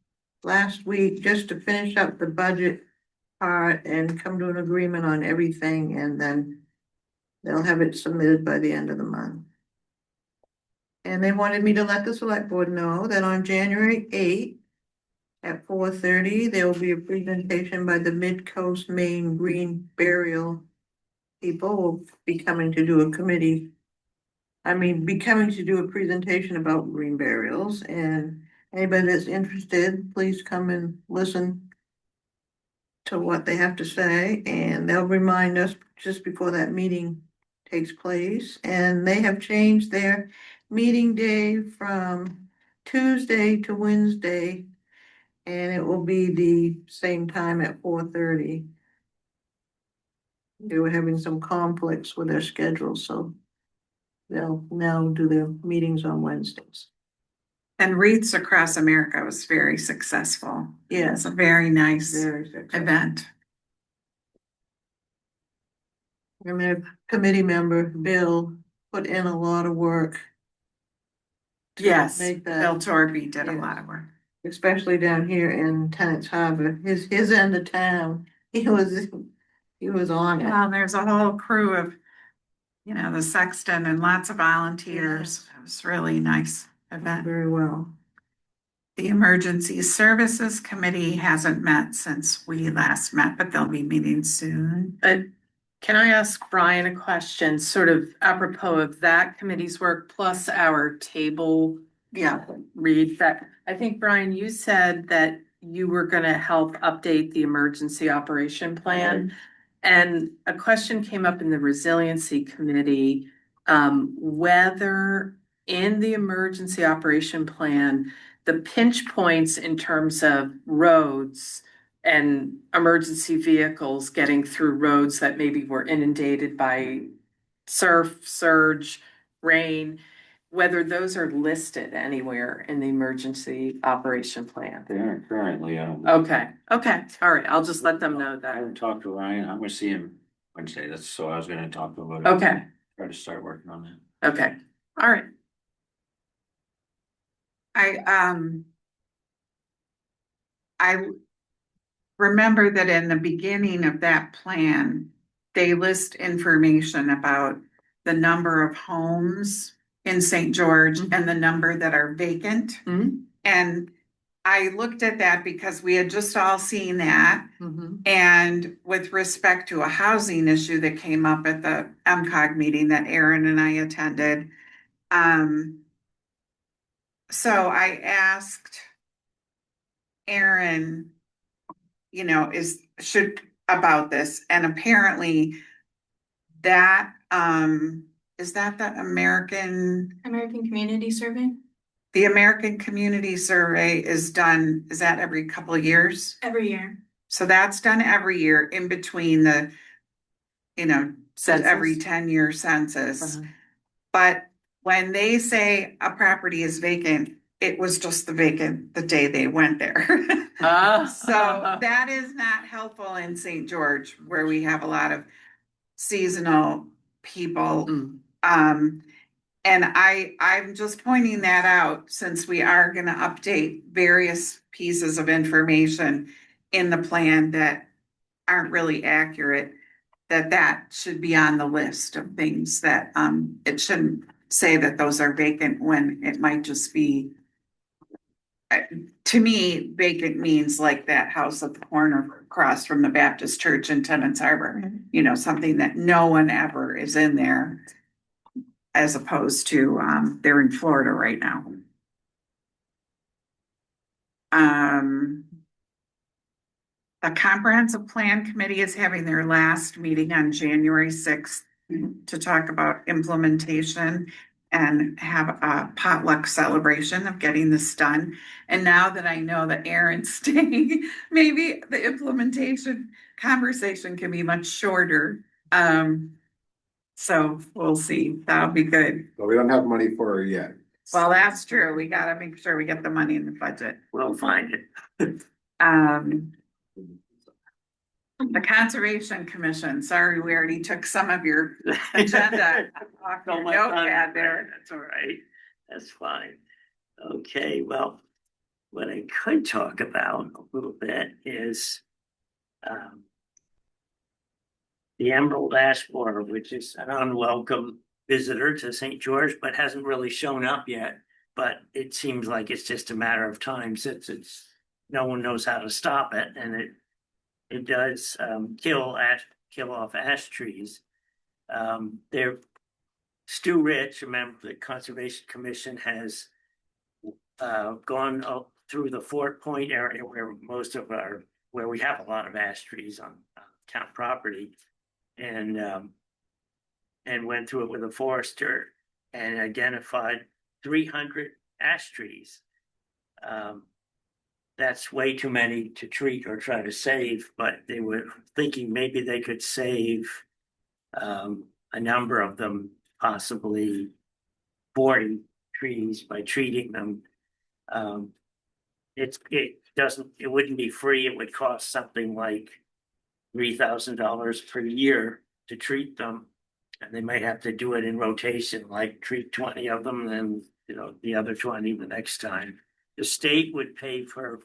last week just to finish up the budget part and come to an agreement on everything, and then they'll have it submitted by the end of the month. And they wanted me to let the select board know that on January 8th at 4:30, there will be a presentation by the Mid-Coast Maine Green Burial people will be coming to do a committee. Be coming to do a presentation about green burials, and anybody that's interested, please come and listen to what they have to say, and they'll remind us just before that meeting takes place. And they have changed their meeting day from Tuesday to Wednesday, and it will be the same time at 4:30. They were having some conflicts with their schedule, so they'll now do their meetings on Wednesdays. And Wreaths Across America was very successful. Yes, It's a very nice very successful. event. And their committee member, Bill, put in a lot of work. to Yes, Make that. Bill Torby did a Yes. lot of work. Especially down here in Tenants Harbor, his end of town, he was on it. Well, there's a whole crew of, the sexton and lots of volunteers. It was really nice event. Very well. The Emergency Services Committee hasn't met since we last met, but they'll be meeting soon. Can I ask Brian a question, sort of apropos of that committee's work plus our table Yeah, read that? I think, Brian, you said that you were gonna help update the emergency operation plan. And a question came up in the resiliency committee, whether in the emergency operation plan, the pinch points in terms of roads and emergency vehicles getting through roads that maybe were inundated by surf, surge, rain, whether those are listed anywhere in the emergency operation plan. They aren't currently, I don't. know. Okay, all right, I'll just let them know I that. haven't talked to Ryan, I'm gonna see him Wednesday, so I was gonna talk to him about it. Okay, Try to start working on that. okay, all right. I remember that in the beginning of that plan, they list information about the number of homes in St. George and the number that are vacant. Mhm. And I looked at that because we had just all seen that. Mm-hmm. And with respect to a housing issue that came up at the MCOG meeting that Aaron and I attended. So I asked Aaron, about this, and apparently that, is that the American Community Survey Community Survey is that every couple of years? every year. So that's done every year in between the, every 10-year census. Uh-huh. But when they say a property is vacant, it was just the day they went there. So that is not helpful in St. George, where we have a lot of seasonal people. Mm. And I'm just pointing that out since we are gonna update various pieces of information in the plan that aren't really accurate, that should be on the list of things that, it shouldn't say that those are vacant when it might just be. To me, vacant means like that house at the corner across from the Baptist church in Tenants Harbor, something that no one ever is in there. As opposed to, they're in Florida right now. The Comprehensive Plan Committee is having their last meeting on January 6th to talk about implementation and have a potluck celebration of getting this done. And now that I know that Aaron's staying, maybe the implementation conversation can be much shorter. So we'll see. That'll be good. But we don't have money for her yet. Well, that's true. We gotta make sure we get the money in the budget. We'll find it. The Conservation Commission, sorry, we already took some of your agenda off So your much on notepad there. there. That's all right. That's fine. Okay, well, what I could talk about a little bit is um, the emerald ash borer, which is an unwelcome visitor to St. George, but hasn't really shown up yet. But it seems like it's just a matter of time since no one knows how to stop it, and it does kill off ash trees. They're Stu Rich, a member of the Conservation Commission, has gone up through the Fort Point area where we have a lot of ash trees on town property, and went through it with a forester and identified 300 ash trees. That's way too many to treat or try to save, but they were thinking maybe they could save a number of them, possibly 40 trees by treating them. It wouldn't be free. It would cost something like $3,000 per year to treat them. And they might have to do it in rotation, like treat 20 of them, then, the other 20 the next time. The state would pay for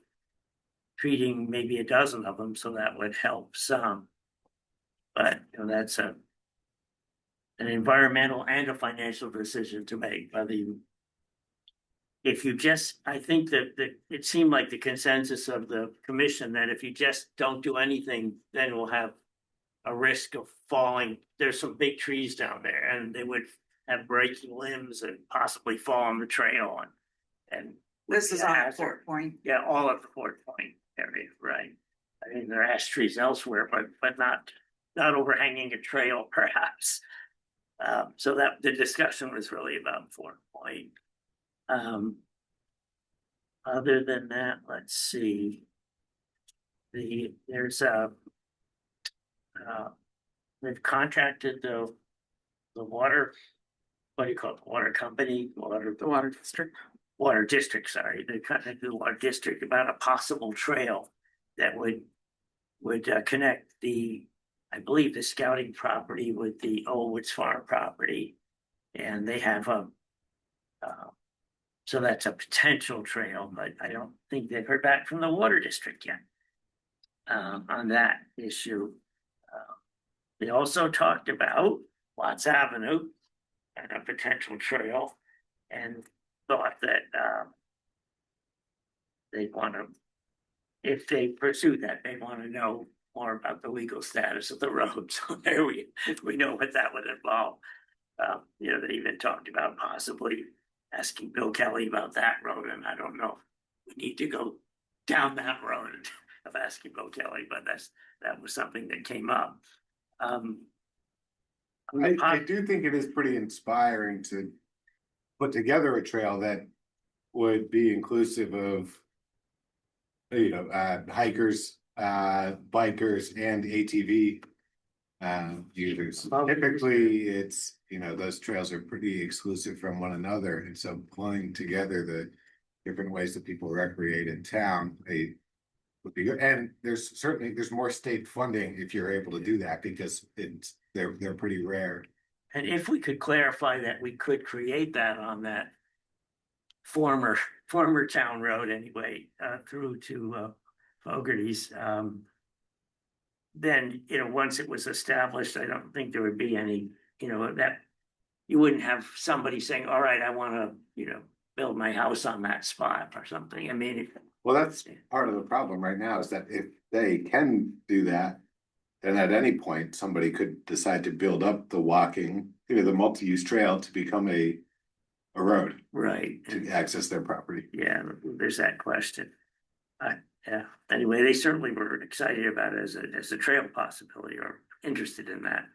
treating maybe a dozen of them, so that would help some. But, that's an environmental and a financial decision to make. I think that it seemed like the consensus of the commission that if you just don't do anything, then we'll have a risk of falling. There's some big trees down there, and they would have breaking limbs and possibly fall on the trail. And This is on Fort Point. Yeah, all of the Fort Point area, right? I mean, there are ash trees elsewhere, but not overhanging a trail, perhaps. So that the discussion was really about Fort Point. Other than that, let's see. There's they've contracted the water, what do you call it, water company, The water district. water district, sorry. They contacted the water district about a possible trail that would connect I believe the scouting property with the Old Woods Farm property. And they have so that's a potential trail, but I don't think they've heard back from the water district yet on that issue. They also talked about Watts Avenue and a potential trail, and thought that they'd want to, if they pursue that, they want to know more about the legal status of the road. So there we know what that would involve. They even talked about possibly asking Bill Kelly about that road, and I don't know if we need to go down that road of asking Bill Kelly, but that was something that came up. I do think it is pretty inspiring to put together a trail that would be inclusive of hikers, bikers, and ATV users. Typically, it's those trails are pretty exclusive from one another, and so pulling together the different ways that people recreate in town, they would be good. And there's more state funding if you're able to do that, because they're pretty rare. And if we could clarify that we could create that on that former town road anyway, through to Fogarty's, then, once it was established, I don't think there would be any, that you wouldn't have somebody saying, all right, I want to, build my house on that spot or something. I mean, Well, that's part of the problem right now, is that if they can do that, then at any point, somebody could decide to build up the walking, the multi-use trail to become a road right. to access their property. Yeah, there's that question. Yeah, anyway, they certainly were excited about it as a trail possibility, or interested in that.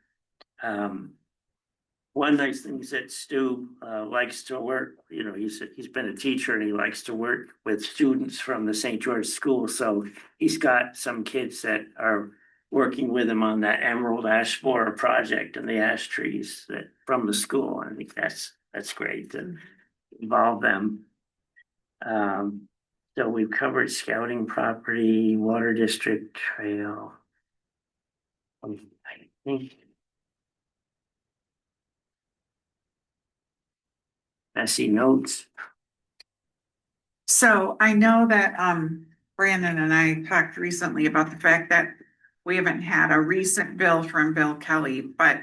One nice thing is that Stu likes to work, he's been a teacher and he likes to work with students from the St. George School. So he's got some kids that are working with him on that emerald ash borer project and the ash trees from the school. I think that's great to involve them. So we've covered scouting property, water district trail. I think. Messy notes. So I know that Brandon and I talked recently about the fact that we haven't had a recent bill from Bill Kelly, but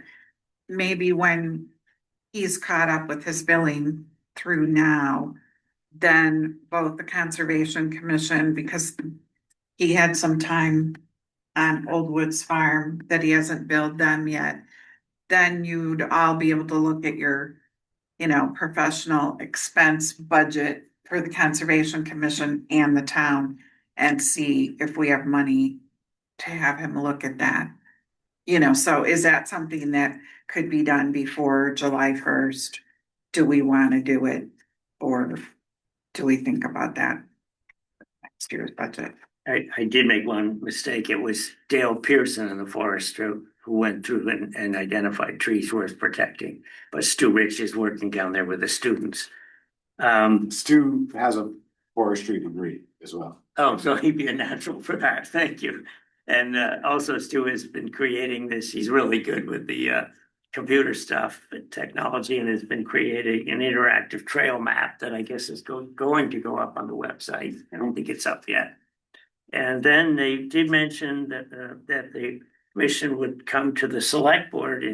maybe when he's caught up with his billing through now, then both the Conservation Commission, because he had some time on Old Woods Farm that he hasn't billed them yet, then you'd all be able to look at your, professional expense budget for the Conservation Commission and the town and see if we have money to have him look at that. So is that something that could be done before July 1st? Do we want to do it? Or do we think about that next year's budget? I did make one mistake. It was Dale Pearson, the forester, who went through and identified trees worth protecting. But Stu Rich is working down there with the students. Stu has a forestry degree as well. Oh, so he'd be a natural for that. Thank you. And also Stu has been creating this. He's really good with the computer stuff and technology, and has been creating an interactive trail map that I guess is going to go up on the website. I don't think it's up yet. And then they did mention that the commission would come to the select board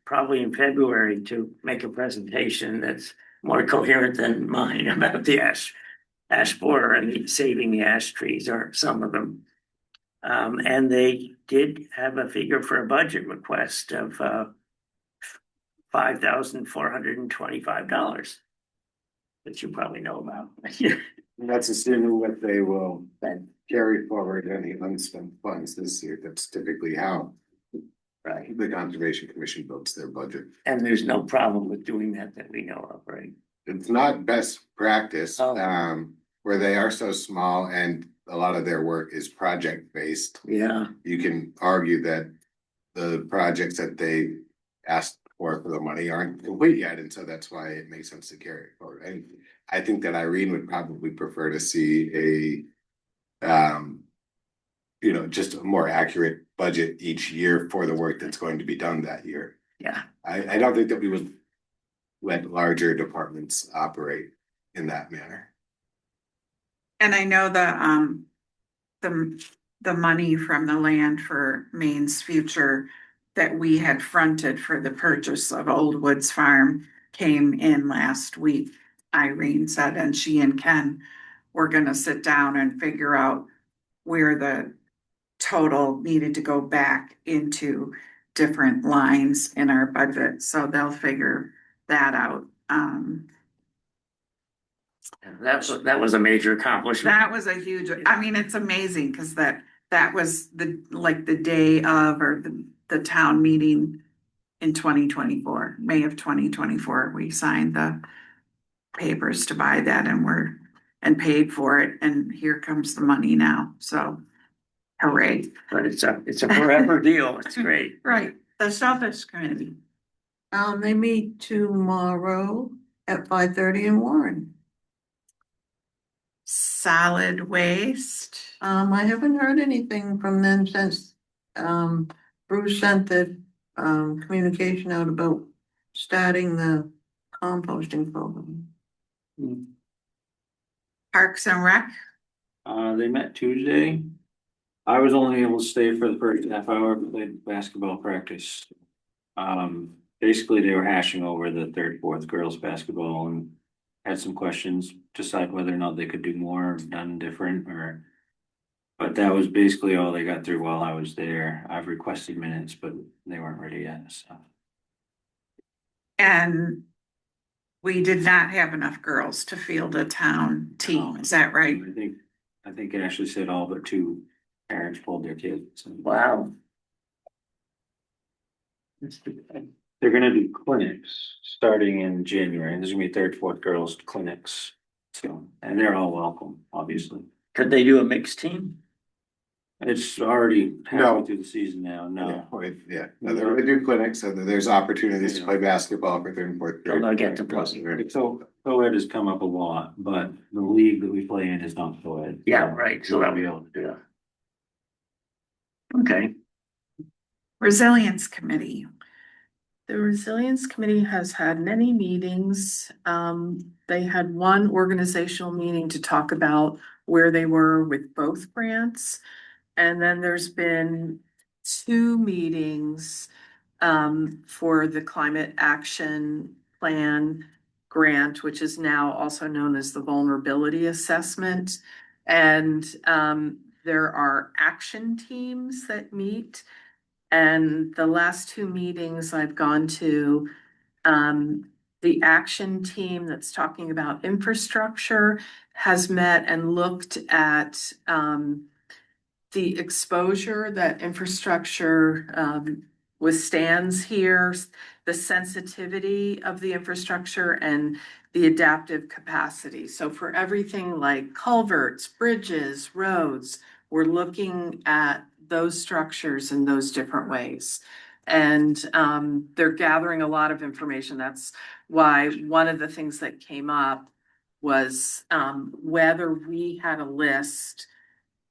probably in February to make a presentation that's more coherent than mine about the ash borer and saving the ash trees, or some of them. And they did have a figure for a budget request of $5,425, that you probably know about. And that's assuming that they will then carry forward any unspent funds this year. That's typically how Right. the Conservation Commission builds their budget. And there's no problem with doing that we know of, right? It's not best practice, Oh. where they are so small and a lot of their work is project based. Yeah. You can argue that the projects that they asked for the money aren't complete yet, and so that's why it makes sense to carry it forward. And I think that Irene would probably prefer to see just a more accurate budget each year for the work that's going to be done that year. Yeah. I don't think that we would let larger departments operate in that manner. And I know the money from the land for Maine's future that we had fronted for the purchase of Old Woods Farm came in last week, Irene said, and she and Ken were gonna sit down and figure out where the total needed to go back into different lines in our budget, so they'll figure that out. That was a major accomplishment. That was a huge, I mean, it's amazing, because that was the day of, or the town meeting in 2024, May of 2024, we signed the papers to buy that, and paid for it, and here comes the money now, so hooray. But it's a forever deal. It's great. Right, the Shellfish Committee. They meet tomorrow at 5:30 in Warren. Solid waste. I haven't heard anything from them since, Bruce sent the, communication out about starting the composting program. Parks and Rec. They met Tuesday. I was only able to stay for the first half hour, but played basketball practice. Basically they were hashing over the third, fourth girls basketball and had some questions, decide whether or not they could do more, done different, but that was basically all they got through while I was there. I've requested minutes, but they weren't ready yet, so. And we did not have enough girls to field a town team, is that right? I think it actually said all but two parents pulled their kids. Wow. They're gonna do clinics starting in January. There's gonna be third, fourth girls clinics. So, and they're all welcome, obviously. Could they do a mixed team? It's already No. halfway through the season now, no. No, they're gonna do clinics, so that there's opportunities to play basketball for third and fourth They'll grade. not get to play. So co-ed has come up a lot, but the league that we play in is not co-ed. Yeah, right. So We'll that'll be able to do it. Okay. Resilience Committee. The Resilience Committee has had many meetings. They had one organizational meeting to talk about where they were with both grants. And then there's been two meetings for the Climate Action Plan grant, which is now also known as the Vulnerability Assessment. And there are action teams that meet. And the last two meetings I've gone to, the action team that's talking about infrastructure has met and looked at the exposure that infrastructure withstands here, the sensitivity of the infrastructure and the adaptive capacity. So for everything like culverts, bridges, roads, we're looking at those structures in those different ways. And they're gathering a lot of information. That's why one of the things that came up was whether we had a list,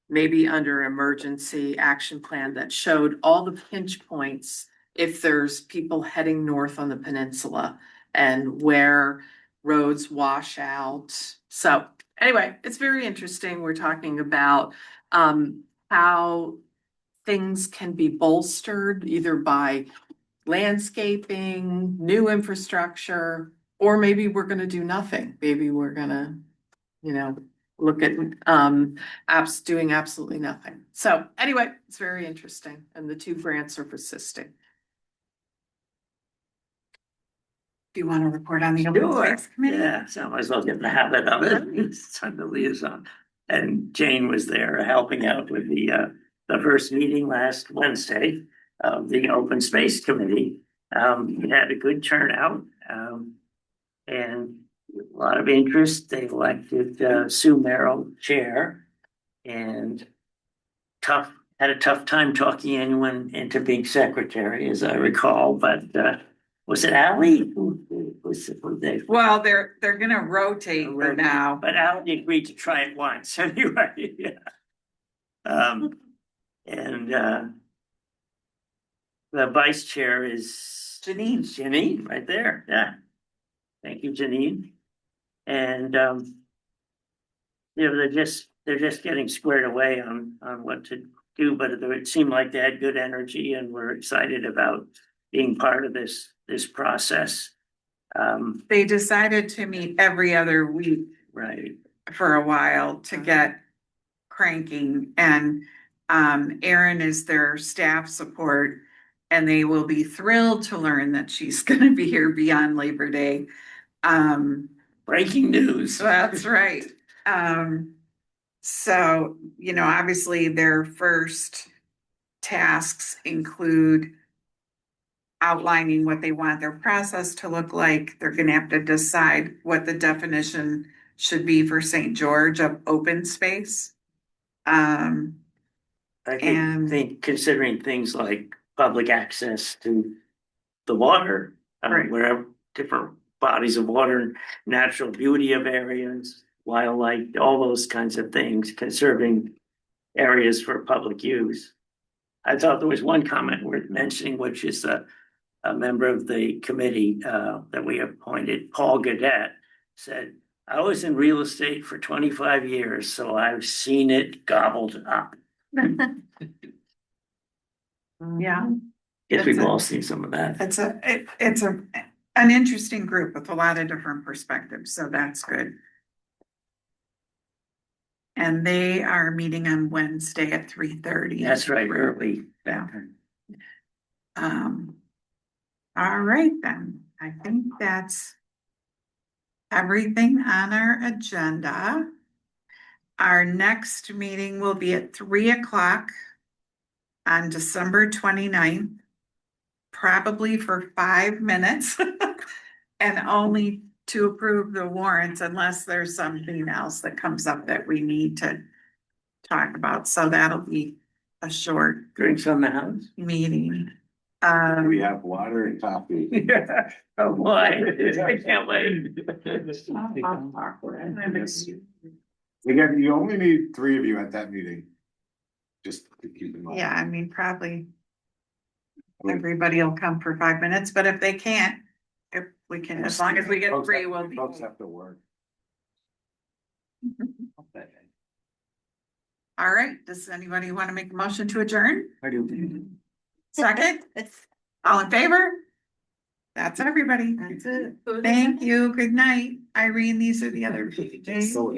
maybe under emergency action plan, that showed all the pinch points if there's people heading north on the peninsula and where roads wash out. So anyway, it's very interesting. We're talking about how things can be bolstered either by landscaping, new infrastructure, or maybe we're gonna do nothing. Maybe we're gonna, look at apps doing absolutely nothing. So anyway, it's very interesting, and the two grants are persisting. Do you want to report on the Open Sure, Space Committee? yeah, so I might as well get in the habit of it. It's on the liaison. And Jane was there helping out with the first meeting last Wednesday of the Open Space Committee. We had a good turnout, and a lot of interest. They elected Sue Merrill chair, and had a tough time talking anyone into being secretary, as I recall, but was it Ally? Who they? Well, they're gonna rotate for now. But Ally agreed to try it once anyway. Yeah. And the vice chair is Janine, right there. Yeah. Thank you, Janine. And they're just getting squared away on what to do, but it seemed like they had good energy and were excited about being part of this process. They decided to meet every other week Right. for a while to get cranking, and Erin is their staff support, and they will be thrilled to learn that she's gonna be here beyond Labor Day. Breaking news. That's right. So, obviously their first tasks include outlining what they want their process to look like. They're gonna have to decide what the definition should be for St. George of open space. I And- think considering things like public access to the water, Right. wherever different bodies of water, natural beauty of areas, wildlife, all those kinds of things, conserving areas for public use. I thought there was one comment worth mentioning, which is a member of the committee that we appointed, Paul Gadet, said, "I was in real estate for 25 years, so I've seen it gobbled up." Yeah, Guess we've all seen some of that. it's an interesting group with a lot of different perspectives, so that's good. And they are meeting on Wednesday at 3:30. That's right, early. Yeah. All right then, I think that's everything on our agenda. Our next meeting will be at 3:00 on December 29th, probably for 5 minutes and only to approve the warrants unless there's something else that comes up that we need to talk about. So that'll be a short Drinks on the house. meeting. We have water and coffee. Yeah. Oh, boy, I can't wait. Again, you only need 3 of you at that meeting. Just to keep in mind. Yeah, I mean, probably everybody will come for 5 minutes, but if they can't, if we can, as long as we get Folks free, have- we'll be. Folks have to work. All right, does anybody want to make a motion to adjourn? I do. Second? All in favor? That's everybody. That's it. Thank you. Good night. Irene, these are the other pages. So-